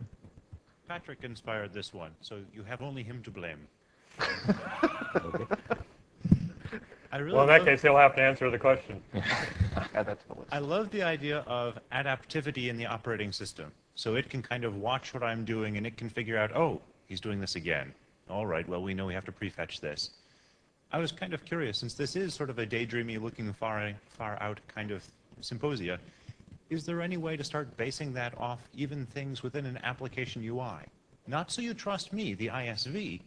Patrick inspired this one, so you have only him to blame.
Okay.
Well, in that case, he'll have to answer the question.
Add that to the list.
I love the idea of adaptivity in the operating system. So it can kind of watch what I'm doing, and it can figure out, oh, he's doing this again. All right, well, we know we have to prefetch this. I was kind of curious, since this is sort of a daydreamy, looking far out kind of symposia, is there any way to start basing that off even things within an application UI? Not so you trust me, the ISV,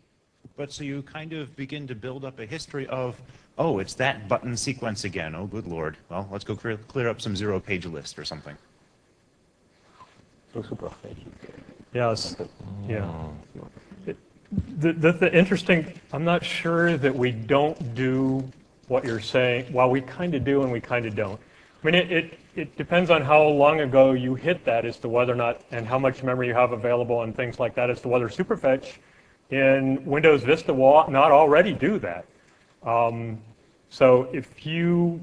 but so you kind of begin to build up a history of, oh, it's that button sequence again. Oh, good Lord. Well, let's go clear up some zero-page list or something.
Yes. Yeah. The interesting, I'm not sure that we don't do what you're saying. Well, we kind of do and we kind of don't. I mean, it depends on how long ago you hit that as to whether or not, and how much memory you have available and things like that, as to whether Superfetch in Windows Vista will not already do that. So if you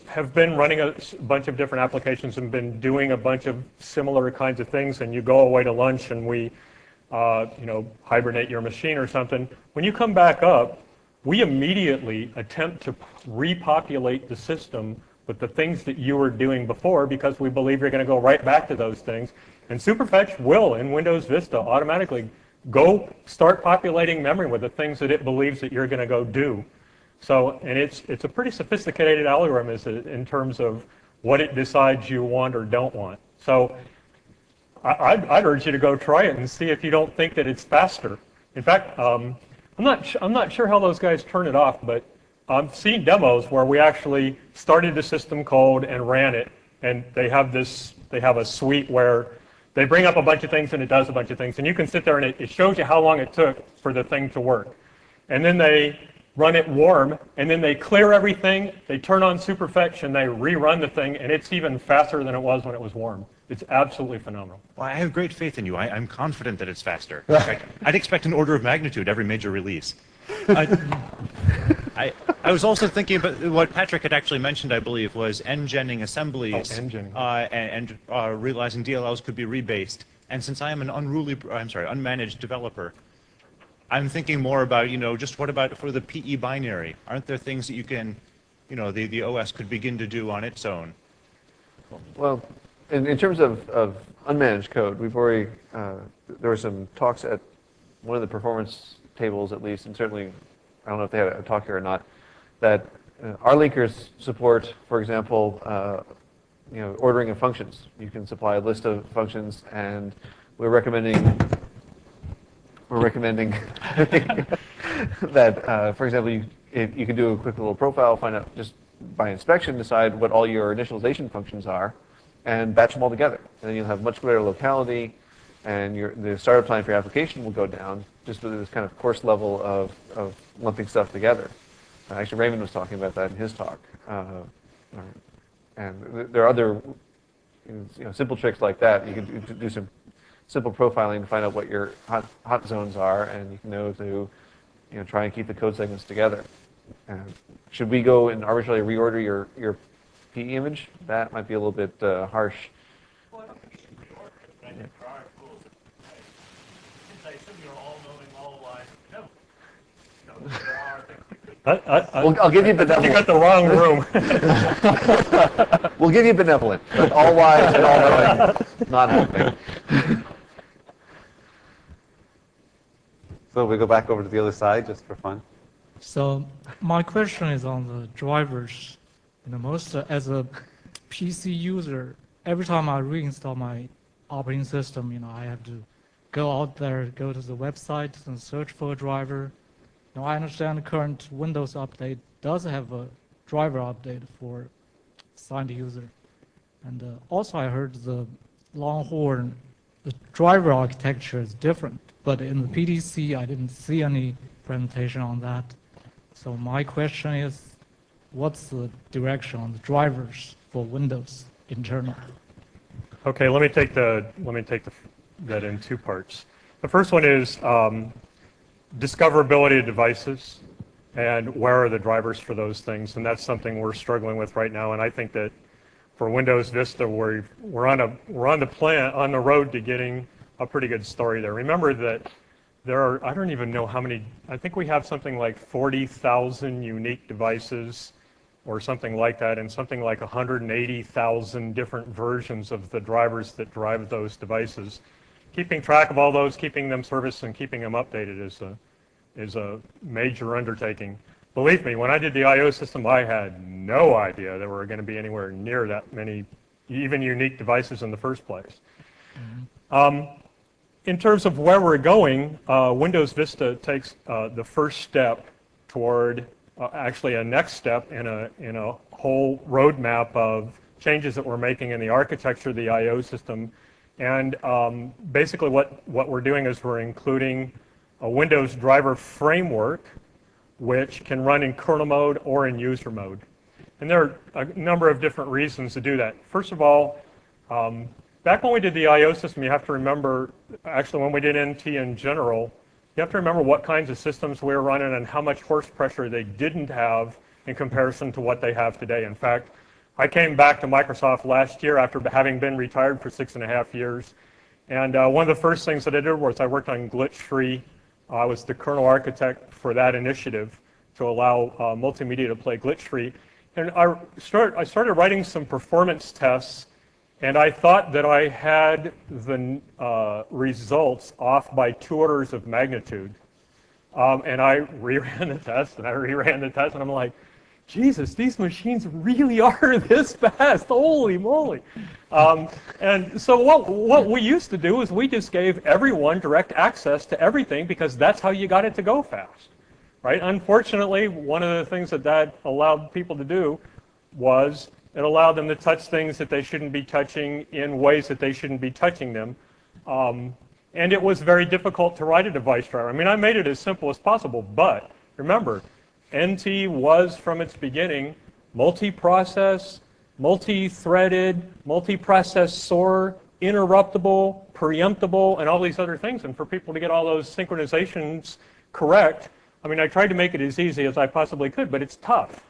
have been running a bunch of different applications and been doing a bunch of similar kinds of things, and you go away to lunch and we hibernate your machine or something, when you come back up, we immediately attempt to repopulate the system with the things that you were doing before, because we believe you're going to go right back to those things. And Superfetch will, in Windows Vista, automatically go start populating memory with the things that it believes that you're going to go do. So, and it's a pretty sophisticated algorithm in terms of what it decides you want or don't want. So I'd urge you to go try it and see if you don't think that it's faster. In fact, I'm not sure how those guys turn it off, but I've seen demos where we actually started the system code and ran it, and they have a suite where they bring up a bunch of things and it does a bunch of things, and you can sit there and it shows you how long it took for the thing to work. And then they run it warm, and then they clear everything, they turn on Superfetch, and they rerun the thing, and it's even faster than it was when it was warm. It's absolutely phenomenal.
Well, I have great faith in you. I'm confident that it's faster. I'd expect an order of magnitude every major release. I was also thinking about what Patrick had actually mentioned, I believe, was enginning assemblies and realizing DLLs could be rebased. And since I am an unmanaged developer, I'm thinking more about, just what about for the PE binary? Aren't there things that you can, the OS could begin to do on its own?
Well, in terms of unmanaged code, we've already, there were some talks at one of the performance tables at least, and certainly, I don't know if they had a talk here or not, that our linkers support, for example, ordering of functions. You can supply a list of functions, and we're recommending that, for example, you can do a quick little profile, find out just by inspection, decide what all your initialization functions are, and batch them all together. And then you'll have much greater locality, and the startup time for your application will go down just with this kind of coarse level of lumping stuff together. Actually, Raymond was talking about that in his talk. And there are other simple tricks like that. You can do some simple profiling to find out what your hot zones are, and you can know to try and keep the code segments together. Should we go and arbitrarily reorder your PE image? That might be a little bit harsh.
Well, I don't think you should reorder it, but I think there are tools that since I assume you're all knowing, all wise, no. There are things you could.
I'll give you benevolent.
You got the wrong room.
We'll give you benevolent, but all wise and all knowing, not happening.
So we go back over to the other side just for fun.
So my question is on the drivers. As a PC user, every time I reinstall my operating system, I have to go out there, go to the website and search for a driver. Now I understand the current Windows update does have a driver update for signed user. And also I heard the Longhorn, the driver architecture is different. But in the PDC, I didn't see any presentation on that. So my question is, what's the direction on the drivers for Windows internal?
Okay, let me take that in two parts. The first one is discoverability of devices and where are the drivers for those things, and that's something we're struggling with right now. And I think that for Windows Vista, we're on the road to getting a pretty good story there. Remember that there are, I don't even know how many, I think we have something like 40,000 unique devices or something like that, and something like 180,000 different versions of the drivers that drive those devices. Keeping track of all those, keeping them serviced, and keeping them updated is a major undertaking. Believe me, when I did the I/O system, I had no idea there were going to be anywhere near that many, even unique devices in the first place. In terms of where we're going, Windows Vista takes the first step toward actually a next step in a whole roadmap of changes that we're making in the architecture of the I/O system. And basically what we're doing is we're including a Windows driver framework which can run in kernel mode or in user mode. And there are a number of different reasons to do that. First of all, back when we did the I/O system, you have to remember, actually when we did NT in general, you have to remember what kinds of systems we were running and how much horse pressure they didn't have in comparison to what they have today. In fact, I came back to Microsoft last year after having been retired for 6.5 years. And one of the first things that I did was I worked on glitch-free. I was the kernel architect for that initiative to allow multimedia to play glitch-free. And I started writing some performance tests, and I thought that I had the results off by 2 orders of magnitude. And I reran the test, and I reran the test, and I'm like, Jesus, these machines really are this fast, holy moly. And so what we used to do is we just gave everyone direct access to everything because that's how you got it to go fast, right? Unfortunately, one of the things that allowed people to do was it allowed them to touch things that they shouldn't be touching in ways that they shouldn't be touching them. And it was very difficult to write a device driver. I mean, I made it as simple as possible, but remember, NT was, from its beginning, multi-process, multi-threaded, multi-processor, interruptible, preemptible, and all these other things. And for people to get all those synchronizations correct, I mean, I tried to make it as easy as I possibly could, but it's tough.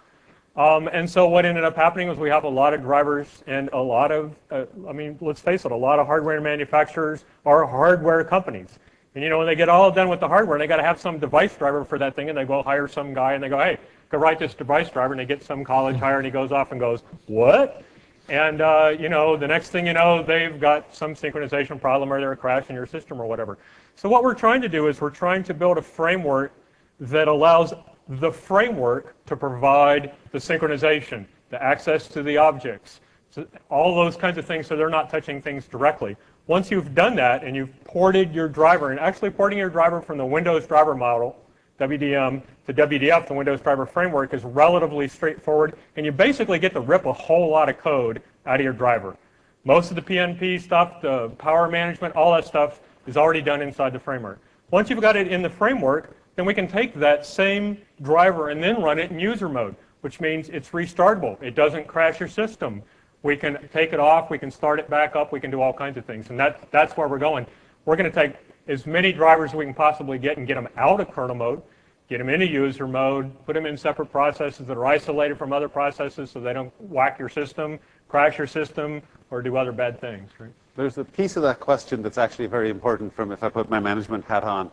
And so what ended up happening was we have a lot of drivers and a lot of, I mean, let's face it, a lot of hardware manufacturers are hardware companies. And you know, when they get all done with the hardware, they got to have some device driver for that thing, and they go hire some guy, and they go, hey, go write this device driver, and they get some college hire, and he goes off and goes, what? And you know, the next thing you know, they've got some synchronization problem, or they're a crash in your system, or whatever. So what we're trying to do is we're trying to build a framework that allows the framework to provide the synchronization, the access to the objects, so all those kinds of things, so they're not touching things directly. Once you've done that and you've ported your driver, and actually porting your driver from the Windows driver model WDM to WDF, the Windows Driver Framework, is relatively straightforward, and you basically get to rip a whole lot of code out of your driver. Most of the PNP stuff, the power management, all that stuff is already done inside the framework. Once you've got it in the framework, then we can take that same driver and then run it in user mode, which means it's restartable. It doesn't crash your system. We can take it off, we can start it back up, we can do all kinds of things, and that's where we're going. We're going to take as many drivers as we can possibly get and get them out of kernel mode, get them into user mode, put them in separate processes that are isolated from other processes so they don't whack your system, crash your system, or do other bad things. Right?
There's a piece of that question that's actually very important from if I put my management hat on.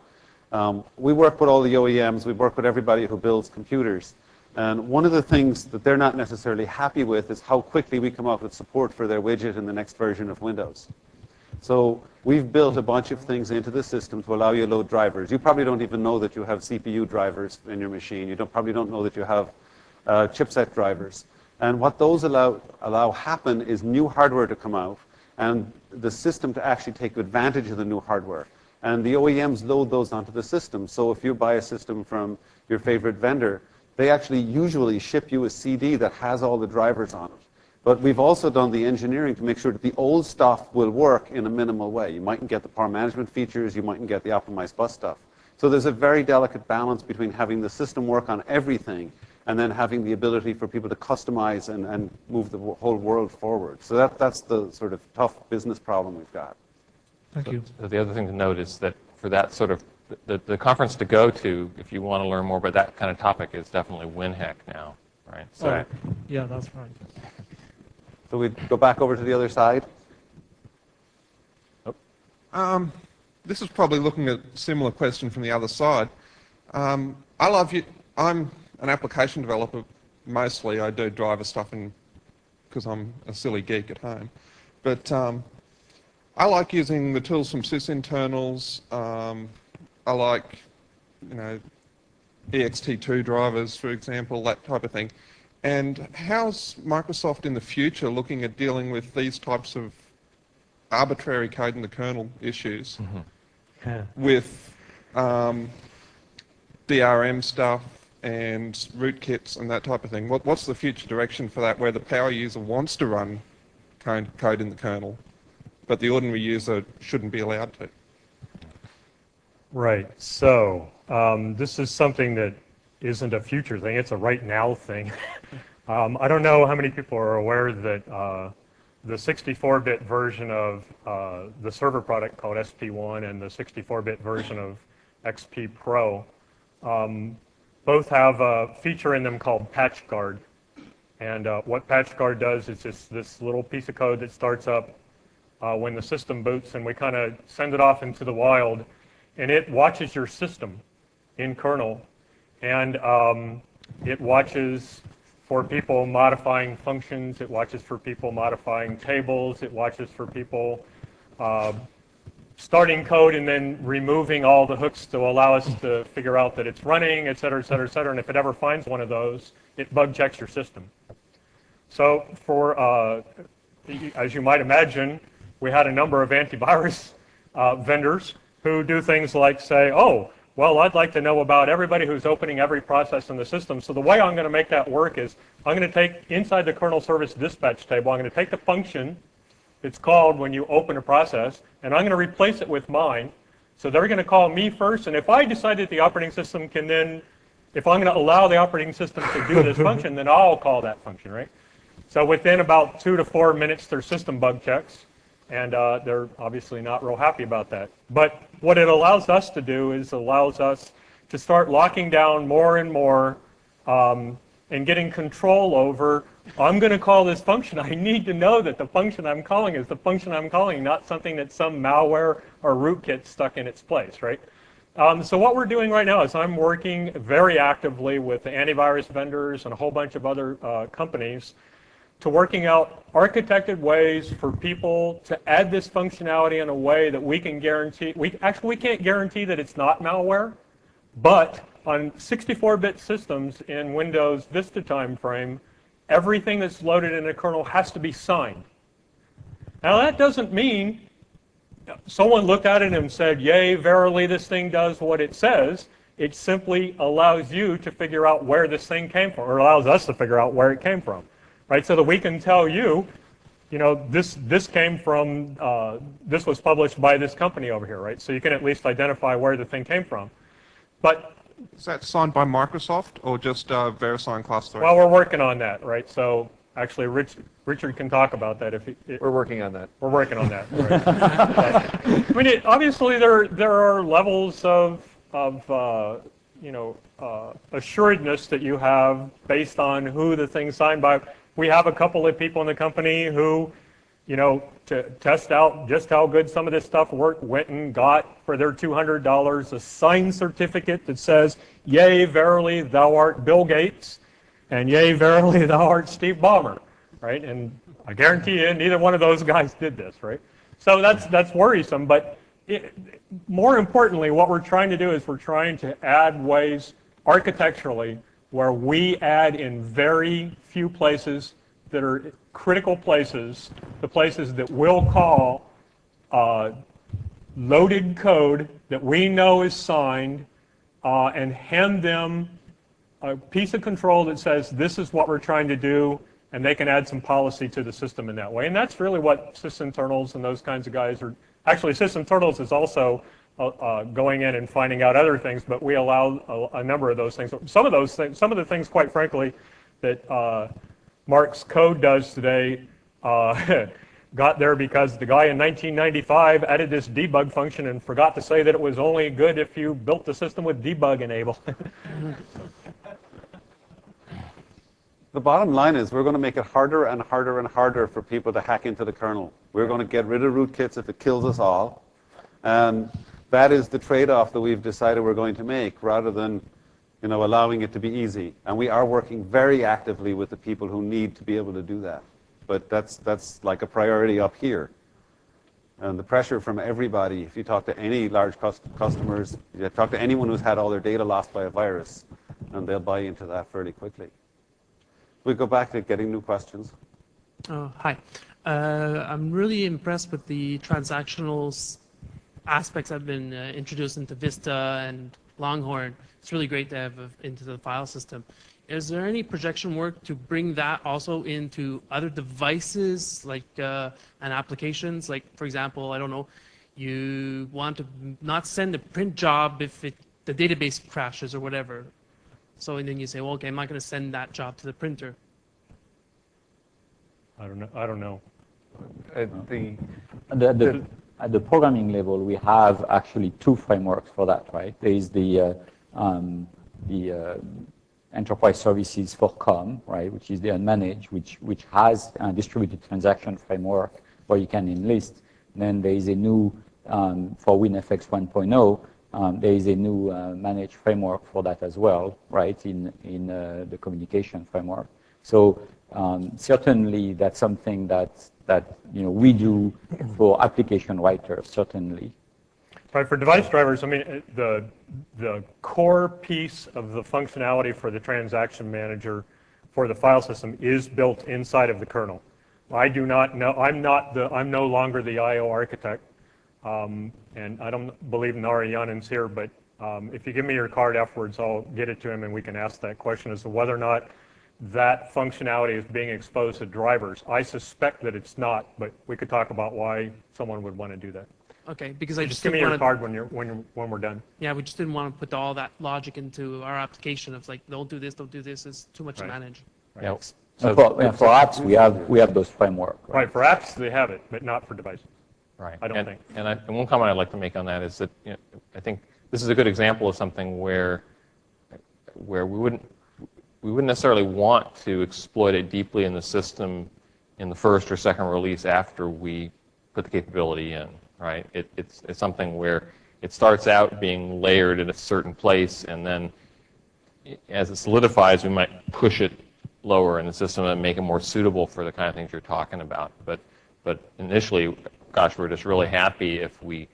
We work with all the OEMs, we work with everybody who builds computers. And one of the things that they're not necessarily happy with is how quickly we come out with support for their widget in the next version of Windows. So we've built a bunch of things into the system to allow you to load drivers. You probably don't even know that you have CPU drivers in your machine. You probably don't know that you have chipset drivers. And what those allow happen is new hardware to come out and the system to actually take advantage of the new hardware. And the OEMs load those onto the system. So if you buy a system from your favorite vendor, they actually usually ship you a CD that has all the drivers on it. But we've also done the engineering to make sure that the old stuff will work in a minimal way. You mightn't get the power management features, you mightn't get the optimized bus stuff. So there's a very delicate balance between having the system work on everything and then having the ability for people to customize and move the whole world forward. So that's the sort of tough business problem we've got.
Thank you.
So the other thing to note is that for that sort of, the conference to go to, if you want to learn more about that kind of topic, is definitely WinHack now, right? So,
yeah, that's right.
So we go back over to the other side.
This is probably looking at a similar question from the other side. I'm an application developer mostly. I do driver stuff because I'm a silly geek at home. But I like using the tools from sysinternals. I like, ext2 drivers, for example, that type of thing. And how's Microsoft in the future looking at dealing with these types of arbitrary code in the kernel issues with DRM stuff and rootkits and that type of thing? What's the future direction for that, where the power user wants to run code in the kernel, but the ordinary user shouldn't be allowed to?
Right. So this is something that isn't a future thing. It's a right now thing. I don't know how many people are aware that the 64-bit version of the server product called SP1 and the 64-bit version of XP Pro both have a feature in them called Patch Guard. And what Patch Guard does is just this little piece of code that starts up when the system boots, and we kind of send it off into the wild, and it watches your system in kernel, and it watches for people modifying functions, it watches for people modifying tables, it watches for people starting code and then removing all the hooks to allow us to figure out that it's running, et cetera, et cetera, et cetera. And if it ever finds one of those, it bug checks your system. So for, as you might imagine, we had a number of antivirus vendors who do things like say, oh, well, I'd like to know about everybody who's opening every process in the system. So the way I'm going to make that work is I'm going to take inside the kernel service dispatch table, I'm going to take the function it's called when you open a process, and I'm going to replace it with mine. So they're going to call me first, and if I decide that the operating system can then, if I'm going to allow the operating system to do this function, then I'll call that function, right? So within about 2 to 4 minutes, their system bug checks, and they're obviously not real happy about that. But what it allows us to do is allows us to start locking down more and more and getting control over, I'm going to call this function. I need to know that the function I'm calling is the function I'm calling, not something that some malware or rootkit stuck in its place, right? So what we're doing right now is I'm working very actively with the antivirus vendors and a whole bunch of other companies to working out architected ways for people to add this functionality in a way that we can guarantee. We can't guarantee that it's not malware, but on 64-bit systems in Windows Vista timeframe, everything that's loaded in a kernel has to be signed. Now that doesn't mean someone looked at it and said, yay, verily this thing does what it says. It simply allows you to figure out where this thing came from, or allows us to figure out where it came from, right? So that we can tell you, you know, this came from, this was published by this company over here, right? So you can at least identify where the thing came from. But
Is that signed by Microsoft or just VeriSign Class 3?
well, we're working on that, right? So actually, Richard can talk about that if
We're working on that.
we're working on that. Right? I mean, obviously there are levels of you know, assuredness that you have based on who the thing's signed by. We have a couple of people in the company who, you know, to test out just how good some of this stuff worked, went and got for their $200 a signed certificate that says, "Yea, verily, thou art Bill Gates," and "Yea, verily, thou art Steve Ballmer," right? And I guarantee you, neither one of those guys did this, right? So that's worrisome. But more importantly, what we're trying to do is we're trying to add ways architecturally where we add in very few places that are critical places, the places that will call loaded code that we know is signed, and hand them a piece of control that says this is what we're trying to do, and they can add some policy to the system in that way. And that's really what sysinternals and those kinds of guys are. Actually, sysinternals is also going in and finding out other things, but we allow a number of those things. Some of those things, some of the things, quite frankly, that Mark's code does today got there because the guy in 1995 added this debug function and forgot to say that it was only good if you built the system with debug enabled.
The bottom line is we're going to make it harder and harder and harder for people to hack into the kernel. We're going to get rid of rootkits if it kills us all. And that is the trade-off that we've decided we're going to make rather than, you know, allowing it to be easy. And we are working very actively with the people who need to be able to do that. But that's like a priority up here. And the pressure from everybody, if you talk to any large customers, you talk to anyone who's had all their data lost by a virus, and they'll buy into that fairly quickly. We go back to getting new questions.
Hi. I'm really impressed with the transactional aspects that have been introduced into Vista and Longhorn. It's really great to have into the file system. Is there any projection work to bring that also into other devices, like and applications? Like, for example, I don't know, you want to not send a print job if the database crashes or whatever. So and then you say, well, okay, I'm not going to send that job to the printer.
I don't know.
At the programming level, we have actually two frameworks for that, right? There is the enterprise services for COM, right, which is the unmanaged, which has a distributed transaction framework where you can enlist. Then there is a new, for WinFX 1.0, there is a new managed framework for that as well, right, in the communication framework. So certainly that's something that you know we do for application writers, certainly.
Right, for device drivers, I mean, the core piece of the functionality for the transaction manager for the file system is built inside of the kernel. I do not know, I'm no longer the I/O architect. And I don't believe Narayanan's here, but if you give me your card afterwards, I'll get it to him and we can ask that question as to whether or not that functionality is being exposed to drivers. I suspect that it's not, but we could talk about why someone would want to do that.
Okay, because I
just give me your card when we're done.
Yeah, we just didn't want to put all that logic into our application. It's like, don't do this, don't do this. It's too much to manage.
Right.
Yeah. So for apps, we have those frameworks.
Right, for apps they have it, but not for devices.
Right.
I don't think.
And one comment I'd like to make on that is that I think this is a good example of something where we wouldn't necessarily want to exploit it deeply in the system in the first or second release after we put the capability in. Right? It's something where it starts out being layered in a certain place, and then as it solidifies, we might push it lower in the system and make it more suitable for the kind of things you're talking about. But initially, gosh, we're just really happy if we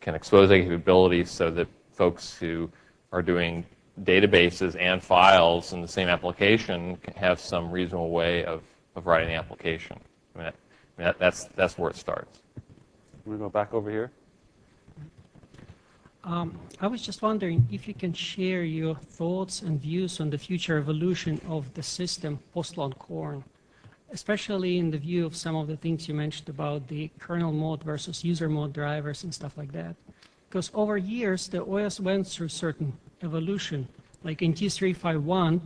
can expose the capabilities so that folks who are doing databases and files in the same application can have some reasonable way of writing the application. I mean, that's where it starts.
Can we go back over here?
I was just wondering if you can share your thoughts and views on the future evolution of the system post-Longhorn, especially in the view of some of the things you mentioned about the kernel mode versus user mode drivers and stuff like that. Because over years, the OS went through certain evolution. Like in T351,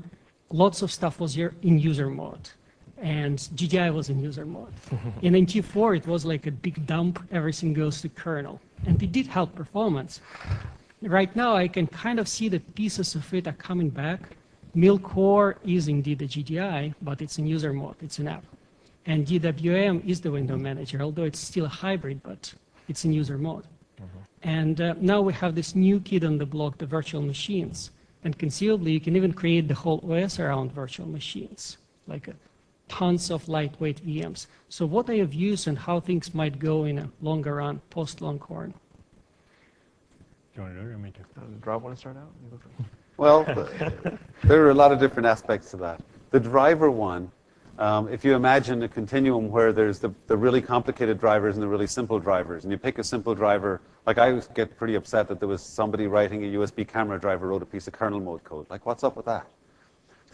lots of stuff was in user mode, and GDI was in user mode. And in T4, it was like a big dump, everything goes to kernel. And it did help performance. Right now, I can kind of see that pieces of it are coming back. Milcore is indeed a GDI, but it's in user mode, it's an app. And DWM is the window manager, although it's still a hybrid, but it's in user mode. And now we have this new kid on the block, the virtual machines. And conceivably, you can even create the whole OS around virtual machines, like tons of lightweight VMs. So what are your views on how things might go in a longer run, post-Longhorn?
Do you want to do it or me to?
Rob, want to start out?
Well, there are a lot of different aspects to that. The driver one, if you imagine a continuum where there's the really complicated drivers and the really simple drivers, and you pick a simple driver, like I would get pretty upset that there was somebody writing a USB camera driver wrote a piece of kernel mode code. Like, what's up with that?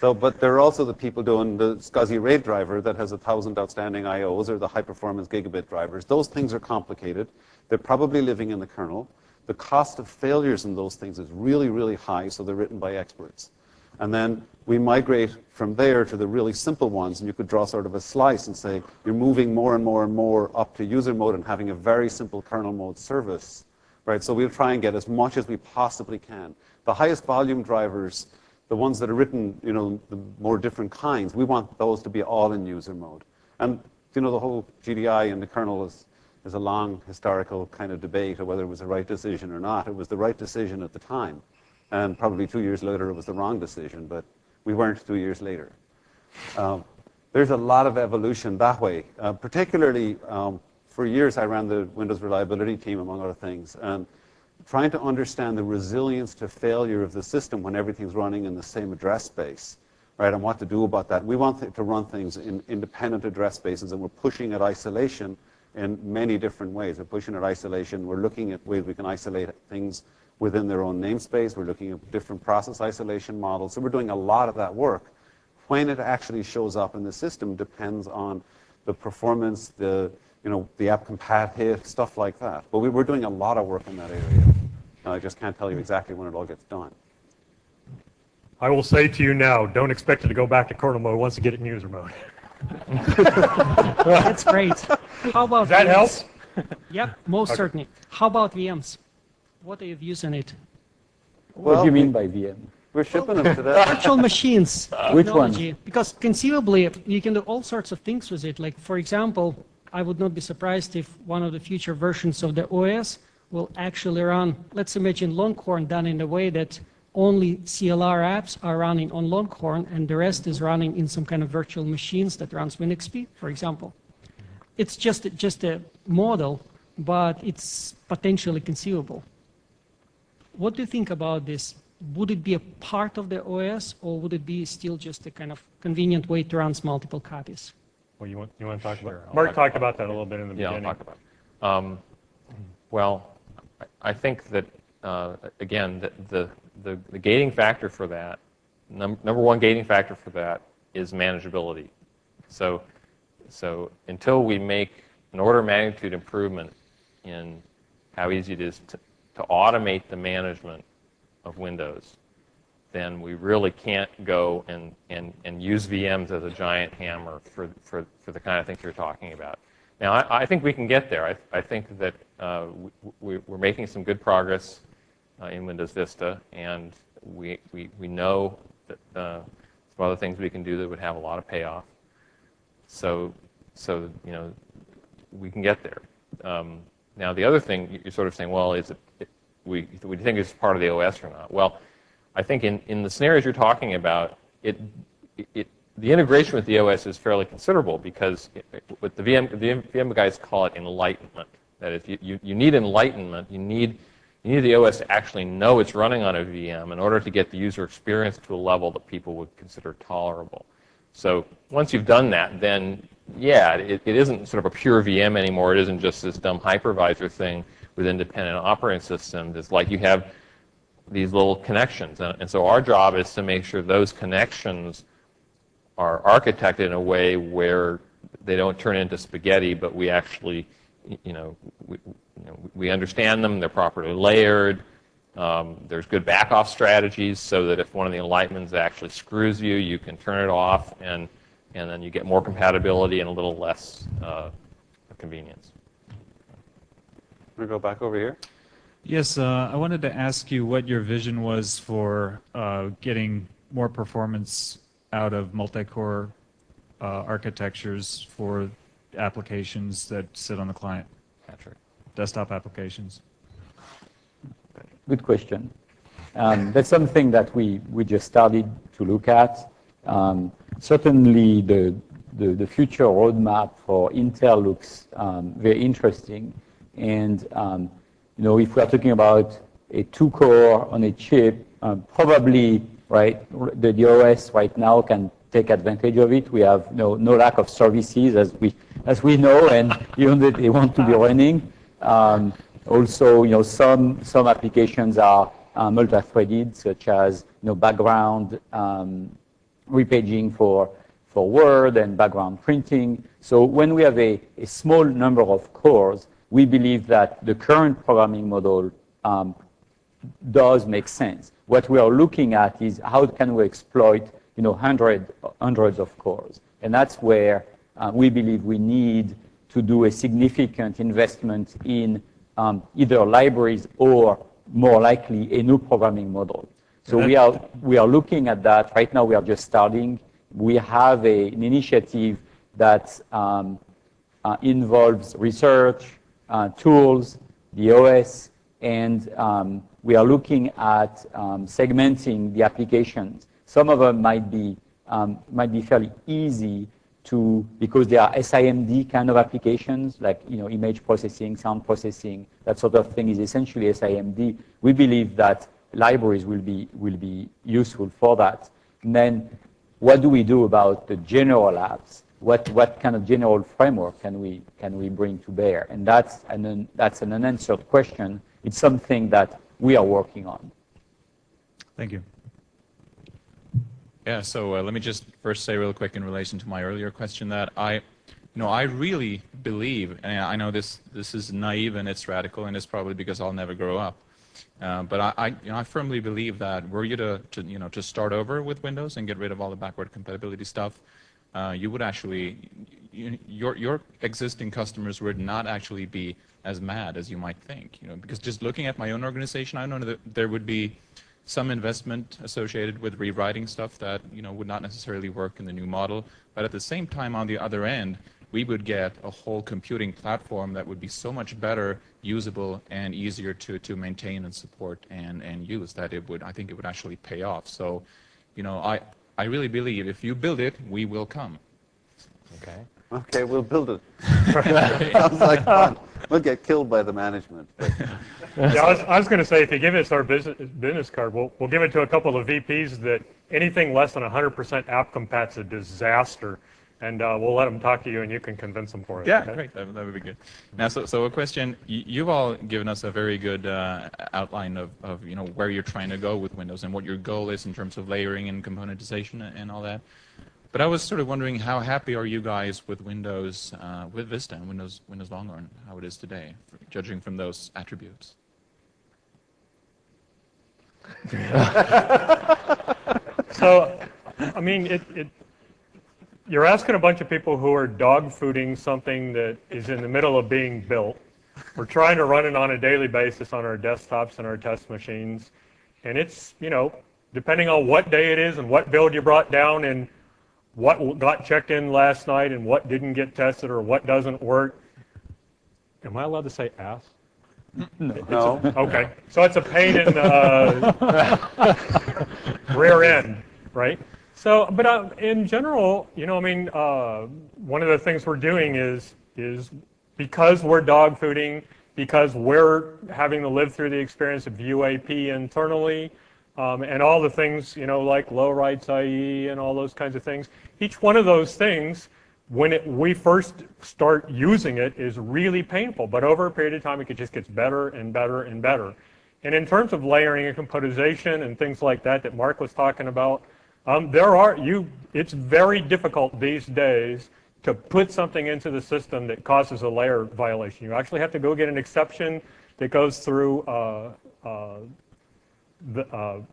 So, but there are also the people doing the SCSI RAID driver that has 1,000 outstanding IOs, or the high-performance gigabit drivers. Those things are complicated. They're probably living in the kernel. The cost of failures in those things is really, really high, so they're written by experts. And then we migrate from there to the really simple ones, and you could draw sort of a slice and say you're moving more and more and more up to user mode and having a very simple kernel mode service, right? So we'll try and get as much as we possibly can. The highest volume drivers, the ones that are written, you know, the more different kinds, we want those to be all in user mode. And, you know, the whole GDI and the kernel is a long historical kind of debate of whether it was the right decision or not. It was the right decision at the time. And probably 2 years later, it was the wrong decision, but we weren't 2 years later. There's a lot of evolution that way. Particularly, for years, I ran the Windows reliability team, among other things, and trying to understand the resilience to failure of the system when everything's running in the same address space, right, and what to do about that. We want to run things in independent address spaces, and we're pushing at isolation in many different ways. We're pushing at isolation. We're looking at ways we can isolate things within their own namespace. We're looking at different process isolation models. So we're doing a lot of that work. When it actually shows up in the system depends on the performance, the app compat hit, stuff like that. But we're doing a lot of work in that area. I just can't tell you exactly when it all gets done.
I will say to you now, don't expect it to go back to kernel mode once you get it in user mode.
That's great. How about
Does that
VMs?
help?
Yep, most certainly. How about VMs? What are your views on it?
What do you mean by VM?
We're shipping them today.
Virtual machines.
Which one?
Technology. Because conceivably, you can do all sorts of things with it. Like, for example, I would not be surprised if one of the future versions of the OS will actually run, let's imagine Longhorn done in a way that only CLR apps are running on Longhorn and the rest is running in some kind of virtual machines that runs WinXP, for example. It's just a model, but it's potentially conceivable. What do you think about this? Would it be a part of the OS, or would it be still just a kind of convenient way to run multiple copies?
Well, you want to talk about?
Sure,
Mark talked about that a little bit in the beginning.
Yeah, I'll talk about it. Well, I think that again, the gating factor for that, number one gating factor for that is manageability. So until we make an order of magnitude improvement in how easy it is to automate the management of Windows, then we really can't go and use VMs as a giant hammer for the kind of things you're talking about. Now, I think we can get there. I think that we're making some good progress in Windows Vista, and we know that some other things we can do that would have a lot of payoff. So you know, we can get there. Now, the other thing you're sort of saying, well, is we think it's part of the OS or not? Well, I think in the scenarios you're talking about, the integration with the OS is fairly considerable because with the VM guys call it enlightenment. That if you need enlightenment, you need the OS to actually know it's running on a VM in order to get the user experience to a level that people would consider tolerable. So once you've done that, then yeah, it isn't sort of a pure VM anymore. It isn't just this dumb hypervisor thing with independent operating systems is like you have these little connections. And so our job is to make sure those connections are architected in a way where they don't turn into spaghetti, but we actually, we understand them, they're properly layered. There's good back-off strategies so that if one of the enlightenments actually screws you, you can turn it off, and then you get more compatibility and a little less convenience.
We'll go back over here.
Yes, I wanted to ask you what your vision was for getting more performance out of multi-core architectures for applications that sit on the client,
Patrick.
Desktop applications.
Good question. That's something that we just started to look at. Certainly, the future roadmap for Intel looks very interesting. And if we are talking about a 2-core on a chip, probably right, the OS right now can take advantage of it. We have no lack of services as we know, and even that they want to be running. Also, some applications are multi-threaded, such as background repaging for Word and background printing. So when we have a small number of cores, we believe that the current programming model does make sense. What we are looking at is how can we exploit hundreds of cores, and that's where we believe we need to do a significant investment in either libraries or more likely a new programming model. So we are looking at that right now. We are just starting. We have an initiative that involves research, tools, the OS, and we are looking at segmenting the applications. Some of them might be fairly easy because they are SIMD kind of applications, like image processing, sound processing, that sort of thing is essentially SIMD. We believe that libraries will be useful for that. And then, what do we do about the general apps? What kind of general framework can we bring to bear? And that's an unanswered question. It's something that we are working on.
Thank you.
Yeah, so let me just first say real quick in relation to my earlier question that I really believe, and I know this is naive and it's radical, and it's probably because I'll never grow up. But I firmly believe that were you to start over with Windows and get rid of all the backward compatibility stuff, you would actually, your existing customers would not actually be as mad as you might think. Because just looking at my own organization, I know that there would be some investment associated with rewriting stuff that would not necessarily work in the new model. But at the same time, on the other end, we would get a whole computing platform that would be so much better usable and easier to maintain and support and use that I think it would actually pay off. So, I really believe if you build it, we will come.
Okay.
Okay, we'll build it. Sounds like fun. We'll get killed by the management.
Yeah, I was going to say, if you give us our business card, we'll give it to a couple of VPs that anything less than 100% app compat's a disaster. And we'll let them talk to you, and you can convince them for it.
Yeah,
okay?
great. That would be good. Now, so a question. You've all given us a very good outline of where you're trying to go with Windows and what your goal is in terms of layering and componentization and all that. But I was sort of wondering, how happy are you guys with Windows, with Vista and Windows Longhorn, how it is today, judging from those attributes?
So, I mean, you're asking a bunch of people who are dog fooding something that is in the middle of being built. We're trying to run it on a daily basis on our desktops and our test machines. And it's, depending on what day it is and what build you brought down and what got checked in last night and what didn't get tested or what doesn't work. Am I allowed to say ass?
No.
Okay. So it's a pain in the rear end, right? So, but in general, one of the things we're doing is because we're dog fooding, because we're having to live through the experience of UAP internally, and all the things, like low rights IE and all those kinds of things. Each one of those things, we first start using it is really painful, but over a period of time it just gets better and better and better. And in terms of layering and compositization and things like that that Mark was talking about, it's very difficult these days to put something into the system that causes a layer violation. You actually have to go get an exception that goes through the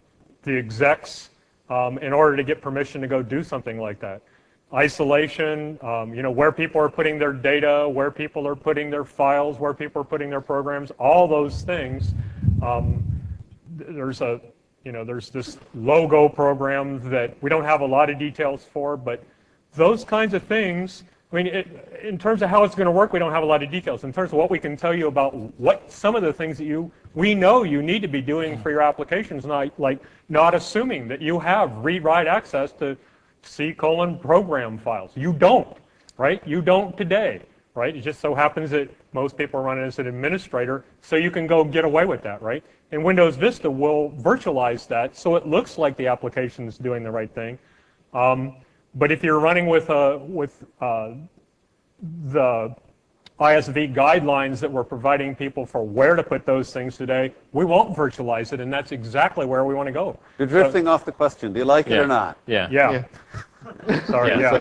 execs in order to get permission to go do something like that. Isolation, where people are putting their data, where people are putting their files, where people are putting their programs, all those things. There's this logo program that we don't have a lot of details for, but those kinds of things, I mean, in terms of how it's going to work, we don't have a lot of details. In terms of what we can tell you about what some of the things that we know you need to be doing for your applications, not assuming that you have read-write access to C:program files. You don't, right? You don't today, right? It just so happens that most people are running as an administrator, so you can go get away with that, right? And Windows Vista will virtualize that so it looks like the application is doing the right thing. But if you're running with the ISV guidelines that we're providing people for where to put those things today, we won't virtualize it, and that's exactly where we want to go.
You're drifting off the question. Do you like it or not?
Yeah.
Yeah. Sorry. Yeah.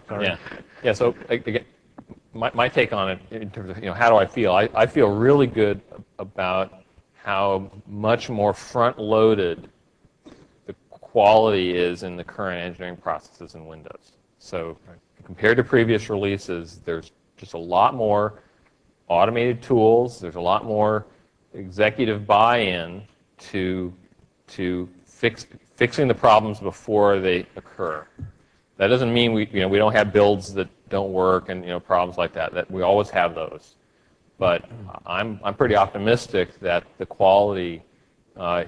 Sorry. Yeah. So again, my take on it in terms of how do I feel? I feel really good about how much more front-loaded the quality is in the current engineering processes in Windows. So compared to previous releases, there's just a lot more automated tools. There's a lot more executive buy-in to fixing the problems before they occur. That doesn't mean we don't have builds that don't work and problems like that. That we always have those. But I'm pretty optimistic that the quality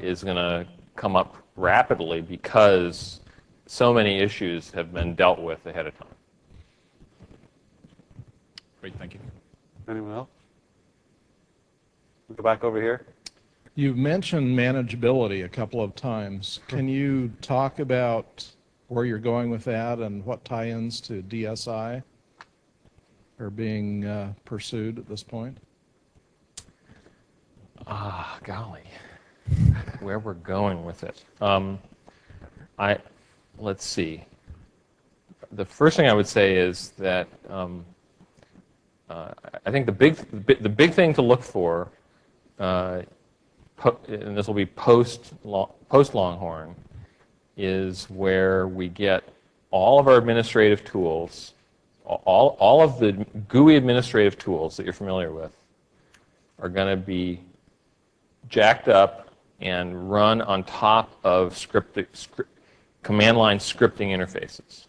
is going to come up rapidly because so many issues have been dealt with ahead of time.
Great, thank you.
Anyone else? We'll go back over here.
You've mentioned manageability a couple of times. Can you talk about where you're going with that and what tie-ins to DSI are being pursued at this point?
Golly, where we're going with it. Let's see. The first thing I would say is that I think the big thing to look for, and this will be post Longhorn, is where we get all of our administrative tools, all of the GUI administrative tools that you're familiar with, are going to be jacked up and run on top of command line scripting interfaces.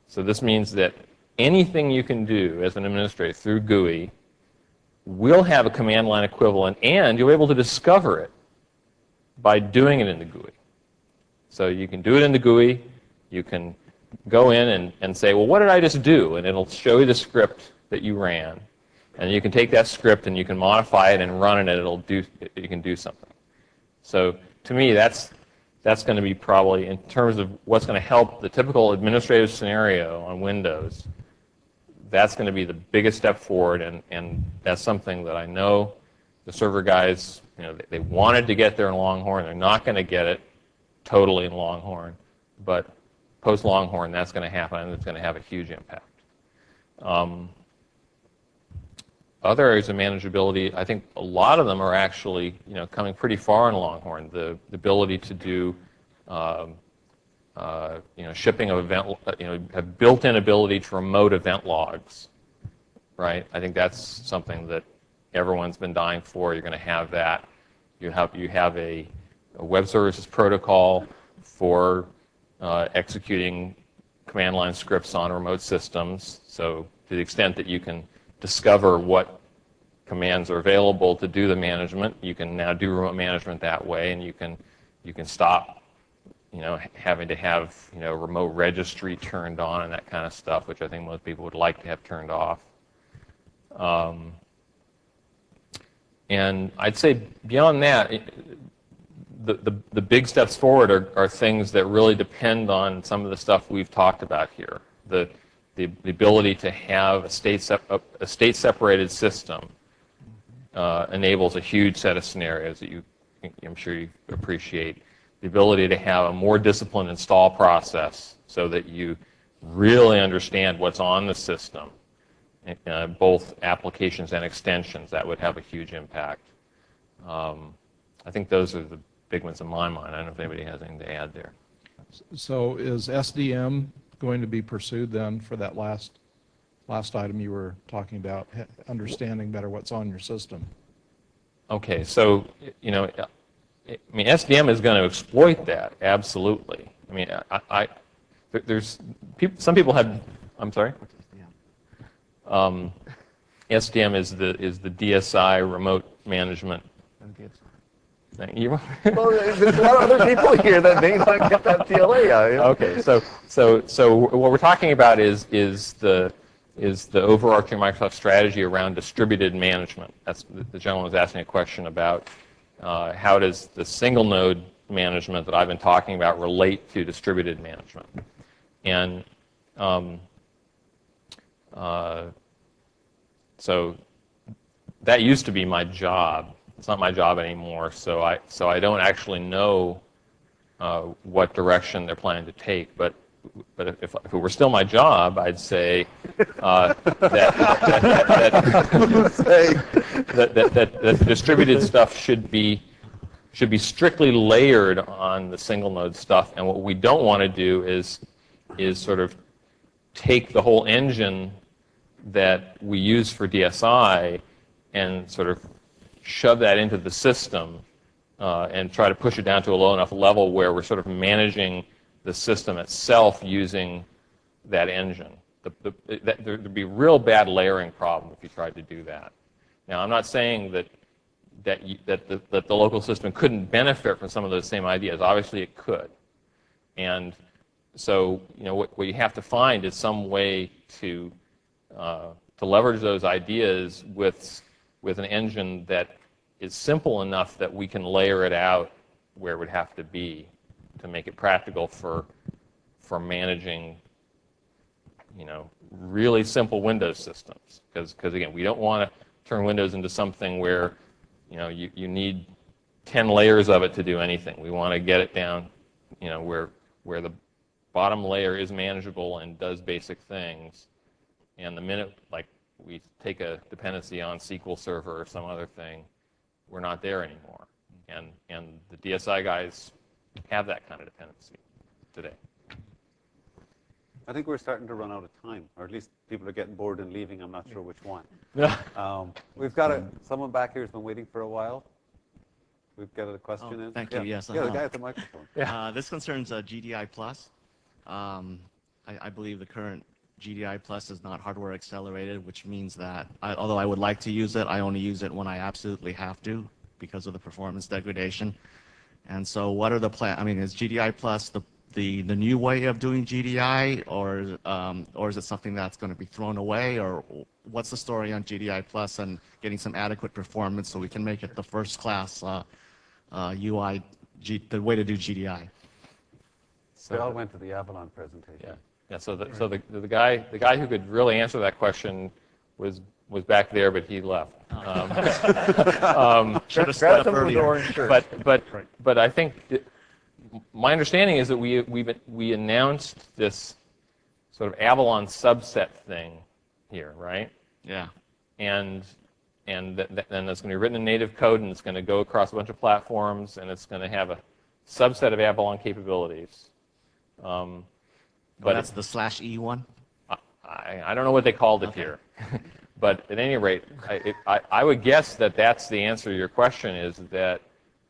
So this means that anything you can do as an administrator through GUI will have a command line equivalent, and you'll be able to discover it by doing it in the GUI. So you can do it in the GUI. You can go in and say, well, what did I just do? And it'll show you the script that you ran. And you can take that script and you can modify it and run it, and you can do something. So to me, that's going to be probably, in terms of what's going to help the typical administrative scenario on Windows, that's going to be the biggest step forward, and that's something that I know the server guys, they wanted to get there in Longhorn. They're not going to get it totally in Longhorn, but post-Longhorn, that's going to happen, and it's going to have a huge impact. Other areas of manageability, I think a lot of them are actually, coming pretty far in Longhorn. The ability to do, shipping of event, have built-in ability to remote event logs, right? I think that's something that everyone's been dying for. You're going to have that. You have a web services protocol for executing command line scripts on remote systems. So to the extent that you can discover what commands are available to do the management, you can now do remote management that way, and you can stop having to have remote registry turned on and that kind of stuff, which I think most people would like to have turned off. And I'd say beyond that, the big steps forward are things that really depend on some of the stuff we've talked about here. The the ability to have a state-separated system enables a huge set of scenarios that I'm sure you appreciate. The ability to have a more disciplined install process so that you really understand what's on the system, both applications and extensions, that would have a huge impact. I think those are the big ones in my mind. I don't know if anybody has anything to add there.
So is SDM going to be pursued then for that last item you were talking about, understanding better what's on your system?
Okay, so, I mean, SDM is going to exploit that, absolutely. I mean, some people have, I'm sorry? SDM is the DSI remote management.
Well, there's a lot of other people here that may not get that TLA.
Okay, so what we're talking about is the overarching Microsoft strategy around distributed management. That's the gentleman was asking a question about how does the single node management that I've been talking about relate to distributed management, and so that used to be my job. It's not my job anymore, so I don't actually know what direction they're planning to take. But if it were still my job, I'd say that the distributed stuff should be strictly layered on the single node stuff. And what we don't want to do is sort of take the whole engine that we use for DSI and sort of shove that into the system and try to push it down to a low enough level where we're sort of managing the system itself using that engine. There'd be a real bad layering problem if you tried to do that. Now, I'm not saying that the local system couldn't benefit from some of those same ideas. Obviously, it could. And so, what you have to find is some way to leverage those ideas with an engine that is simple enough that we can layer it out where it would have to be to make it practical for managing, really simple Windows systems. Because again, we don't want to turn Windows into something where, you need 10 layers of it to do anything. We want to get it down, where the bottom layer is manageable and does basic things. And the minute, like, we take a dependency on SQL Server or some other thing, we're not there anymore. And the DSI guys have that kind of dependency today.
I think we're starting to run out of time, or at least people are getting bored and leaving. I'm not sure which one. We've got someone back here who's been waiting for a while. We've got a question in.
Thank you. Yes.
Yeah, the guy at the microphone.
This concerns GDI Plus. I believe the current GDI Plus is not hardware accelerated, which means that although I would like to use it, I only use it when I absolutely have to because of the performance degradation. And so what are the plans? I mean, is GDI Plus the new way of doing GDI, or is it something that's going to be thrown away, or what's the story on GDI Plus and getting some adequate performance so we can make it the first class UI, the way to do GDI?
They all went to the Avalon presentation.
Yeah. So the guy who could really answer that question was back there, but he left.
Should have stood up earlier.
But I think my understanding is that we announced this sort of Avalon subset thing here, right?
Yeah.
And then it's going to be written in native code, and it's going to go across a bunch of platforms, and it's going to have a subset of Avalon capabilities.
But that's the /E one?
I don't know what they called it here. But at any rate, I would guess that that's the answer to your question, is that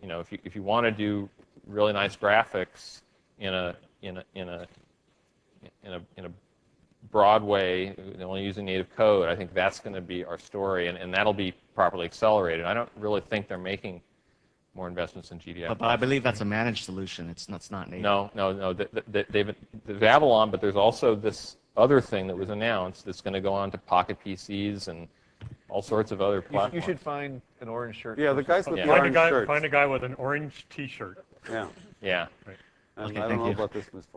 if you want to do really nice graphics in a broad way, only using native code, I think that's going to be our story, and that'll be properly accelerated. I don't really think they're making more investments in GDI.
But I believe that's a managed solution. It's not native.
No. There's Avalon, but there's also this other thing that was announced that's going to go on to Pocket PCs and all sorts of other platforms.
You should find an orange shirt.
Yeah, the guys with the orange shirts.
Find a guy with an orange T-shirt.
Yeah.
Yeah.
Right. And I don't know about this, Ms.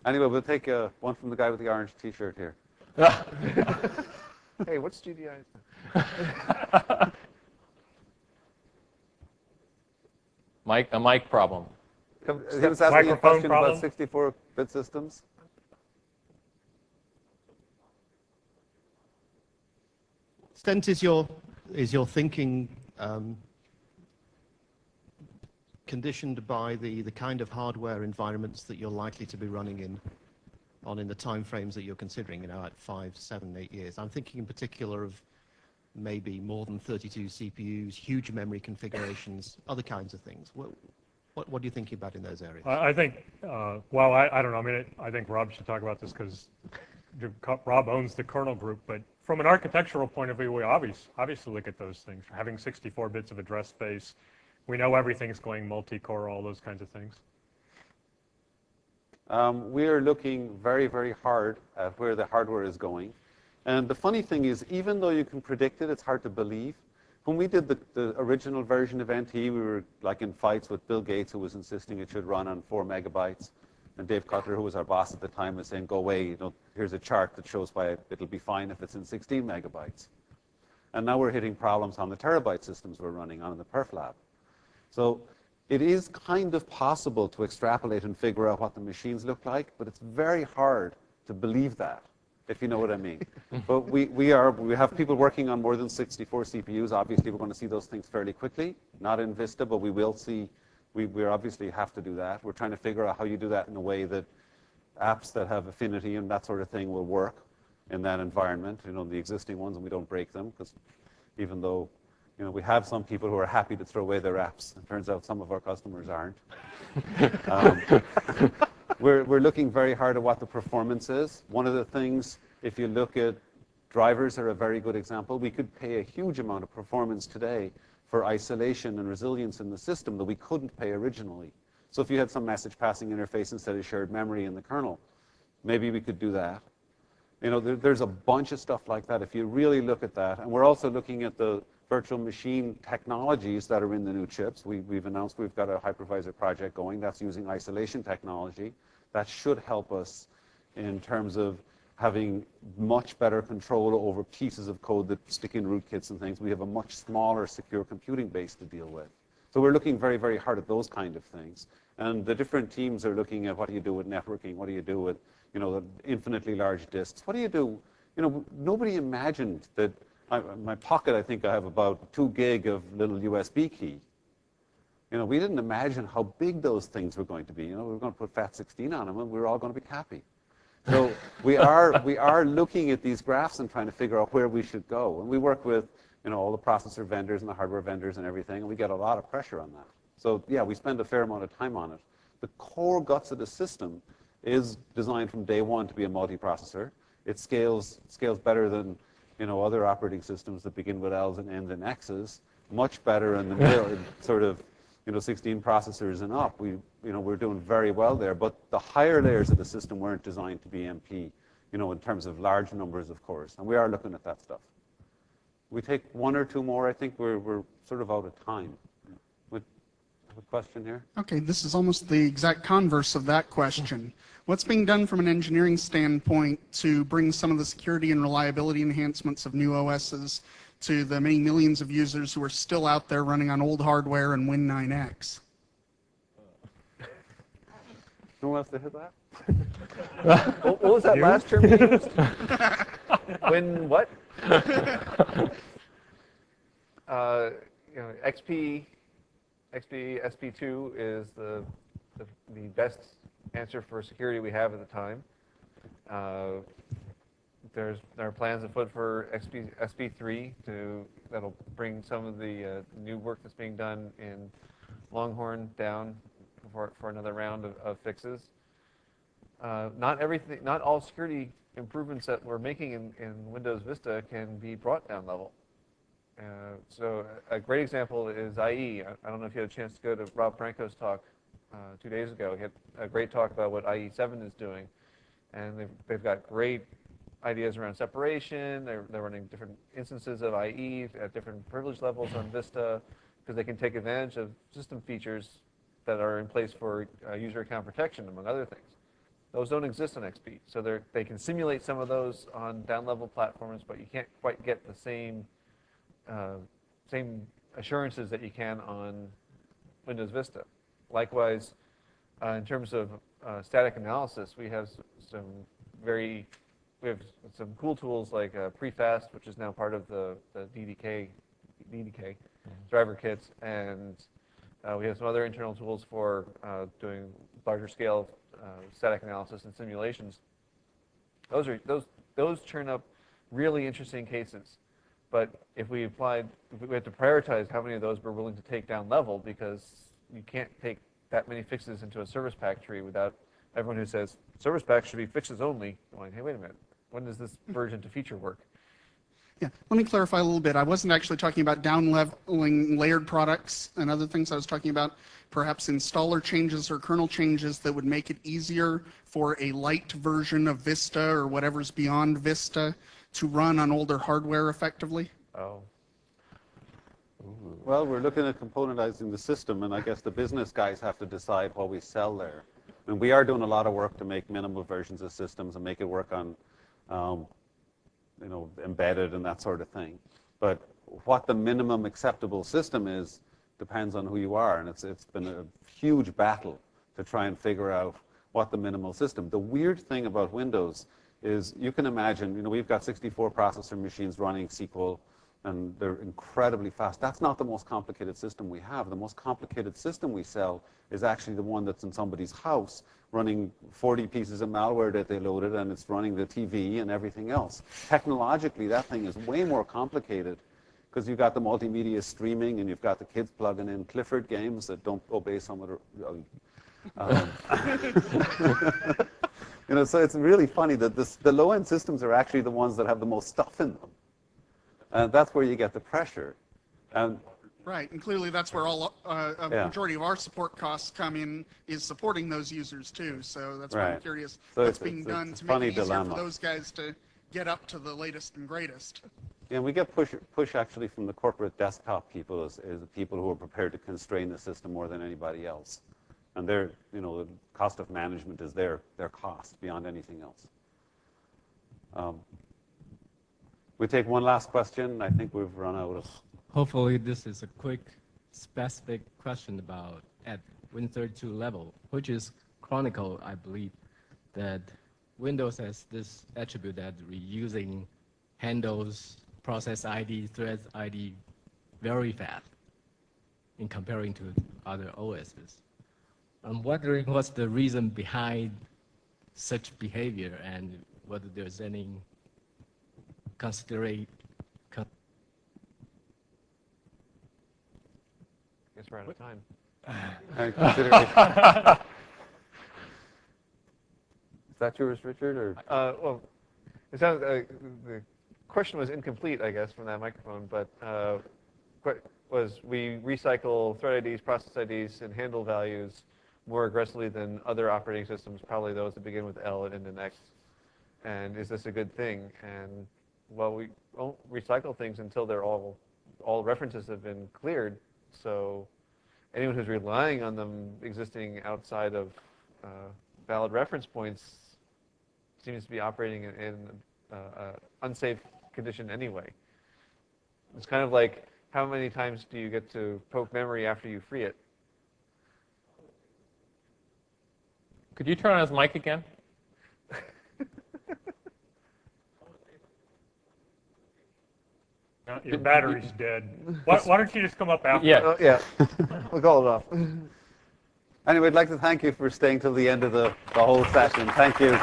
Anyway, we'll take one from the guy with the orange T-shirt here.
Hey, what's GDI?
A mic problem.
He was asking a question
problem?
about 64-bit systems.
Extent is your thinking conditioned by the kind of hardware environments that you're likely to be running in the time frames that you're considering, at 5, 7, 8 years? I'm thinking in particular of maybe more than 32 CPUs, huge memory configurations, other kinds of things. What are you thinking about in those areas?
I think, well, I don't know. I mean, I think Rob should talk about this because Rob owns the kernel group. But from an architectural point of view, we obviously look at those things. Having 64 bits of address space, we know everything's going multi-core, all those kinds of things.
We are looking very, very hard at where the hardware is going. And the funny thing is, even though you can predict it, it's hard to believe. When we did the original version of NT, we were like in fights with Bill Gates, who was insisting it should run on 4 megabytes. And Dave Cutler, who was our boss at the time, was saying, go away, here's a chart that shows why it'll be fine if it's in 16 megabytes. And now we're hitting problems on the terabyte systems we're running on in the perf lab. So it is kind of possible to extrapolate and figure out what the machines look like, but it's very hard to believe that, if you know what I mean. But we have people working on more than 64 CPUs. Obviously, we're going to see those things fairly quickly. Not in Vista, but we will see. We obviously have to do that. We're trying to figure out how you do that in a way that apps that have affinity and that sort of thing will work in that environment, the existing ones, and we don't break them, because even though we have some people who are happy to throw away their apps. It turns out some of our customers aren't. We're looking very hard at what the performance is. One of the things, if you look at drivers, are a very good example. We could pay a huge amount of performance today for isolation and resilience in the system that we couldn't pay originally. So if you had some message passing interface instead of shared memory in the kernel, maybe we could do that. There's a bunch of stuff like that if you really look at that. And we're also looking at the virtual machine technologies that are in the new chips. We've announced we've got a hypervisor project going that's using isolation technology. That should help us in terms of having much better control over pieces of code that stick in rootkits and things. We have a much smaller secure computing base to deal with. So we're looking very, very hard at those kind of things. And the different teams are looking at what do you do with networking, what do you do with the infinitely large disks. What do you do? Nobody imagined that. In my pocket, I think I have about 2 gig of little USB key. We didn't imagine how big those things were going to be. We were going to put FAT16 on them, and we were all going to be happy. So we are looking at these graphs and trying to figure out where we should go. And we work with all the processor vendors and the hardware vendors and everything, and we get a lot of pressure on that. So yeah, we spend a fair amount of time on it. The core guts of the system is designed from day one to be a multiprocessor. It scales better than other operating systems that begin with L's and N's and X's, much better in the middle, sort of, 16 processors and up. We're doing very well there, but the higher layers of the system weren't designed to be MP, in terms of large numbers, of course, and we are looking at that stuff. We take 1 or 2 more. I think we're sort of out of time. With a question here?
Okay, this is almost the exact converse of that question. What's being done from an engineering standpoint to bring some of the security and reliability enhancements of new OSs to the many millions of users who are still out there running on old hardware and Win9X?
Who wants to hit that?
What was that last term you used? When what? XP SP2 is the best answer for security we have at the time. There are plans afoot for SP3 that'll bring some of the new work that's being done in Longhorn down for another round of fixes. Not all security improvements that we're making in Windows Vista can be brought down level. So a great example is IE. I don't know if you had a chance to go to Rob Franco's talk 2 days ago. He had a great talk about what IE7 is doing, and they've got great ideas around separation. They're running different instances of IE at different privilege levels on Vista because they can take advantage of system features that are in place for user account protection, among other things. Those don't exist on XP. So they can simulate some of those on down-level platforms, but you can't quite get the same assurances that you can on Windows Vista. Likewise, in terms of static analysis, we have some cool tools like Prefast, which is now part of the DDK driver kits, and we have some other internal tools for doing larger scale static analysis and simulations. Those turn up really interesting cases. But if we had to prioritize how many of those we're willing to take down level, because you can't take that many fixes into a service pack tree without everyone who says service pack should be fixes only going, hey, wait a minute, when does this version to feature work?
Yeah, let me clarify a little bit. I wasn't actually talking about down-leveling layered products and other things. I was talking about perhaps installer changes or kernel changes that would make it easier for a light version of Vista or whatever's beyond Vista to run on older hardware effectively.
Oh.
Well, we're looking at componentizing the system, and I guess the business guys have to decide what we sell there. And we are doing a lot of work to make minimal versions of systems and make it work on embedded and that sort of thing. But what the minimum acceptable system is depends on who you are, and it's been a huge battle to try and figure out what the minimal system. The weird thing about Windows is you can imagine, we've got 64 processor machines running SQL, and they're incredibly fast. That's not the most complicated system we have. The most complicated system we sell is actually the one that's in somebody's house running 40 pieces of malware that they loaded, and it's running the TV and everything else. Technologically, that thing is way more complicated because you've got the multimedia streaming and you've got the kids plugging in Clifford games that don't obey some of the... so it's really funny that the low-end systems are actually the ones that have the most stuff in them. And that's where you get the pressure.
Right, and clearly that's where a majority of our support costs come in, is supporting those users too. So that's why I'm curious what's being done to make it easier for those guys to get up to the latest and greatest.
Yeah, we get push actually from the corporate desktop people is the people who are prepared to constrain the system more than anybody else. And the cost of management is their cost beyond anything else. We take one last question. I think we've run out of...
Hopefully this is a quick, specific question about at Win32 level, which is Chronicle, I believe, that Windows has this attribute that reusing handles process ID, threads ID very fast in comparing to other OSs. I'm wondering what's the reason behind such behavior and whether there's any consideration.
I guess we're out of time.
Is that yours, Richard? Or?
Well, it sounds the question was incomplete, I guess, from that microphone. But we recycle thread IDs, process IDs, and handle values more aggressively than other operating systems, probably those that begin with L and end in X. And is this a good thing? And well, we won't recycle things until they're all references have been cleared. So anyone who's relying on them existing outside of valid reference points seems to be operating in an unsafe condition anyway. It's kind of like, how many times do you get to poke memory after you free it?
Could you turn on his mic again?
Your battery's dead. Why don't you just come up after?
Yeah. We'll call it off.
Anyway, I'd like to thank you for staying till the end of the whole session. Thank you.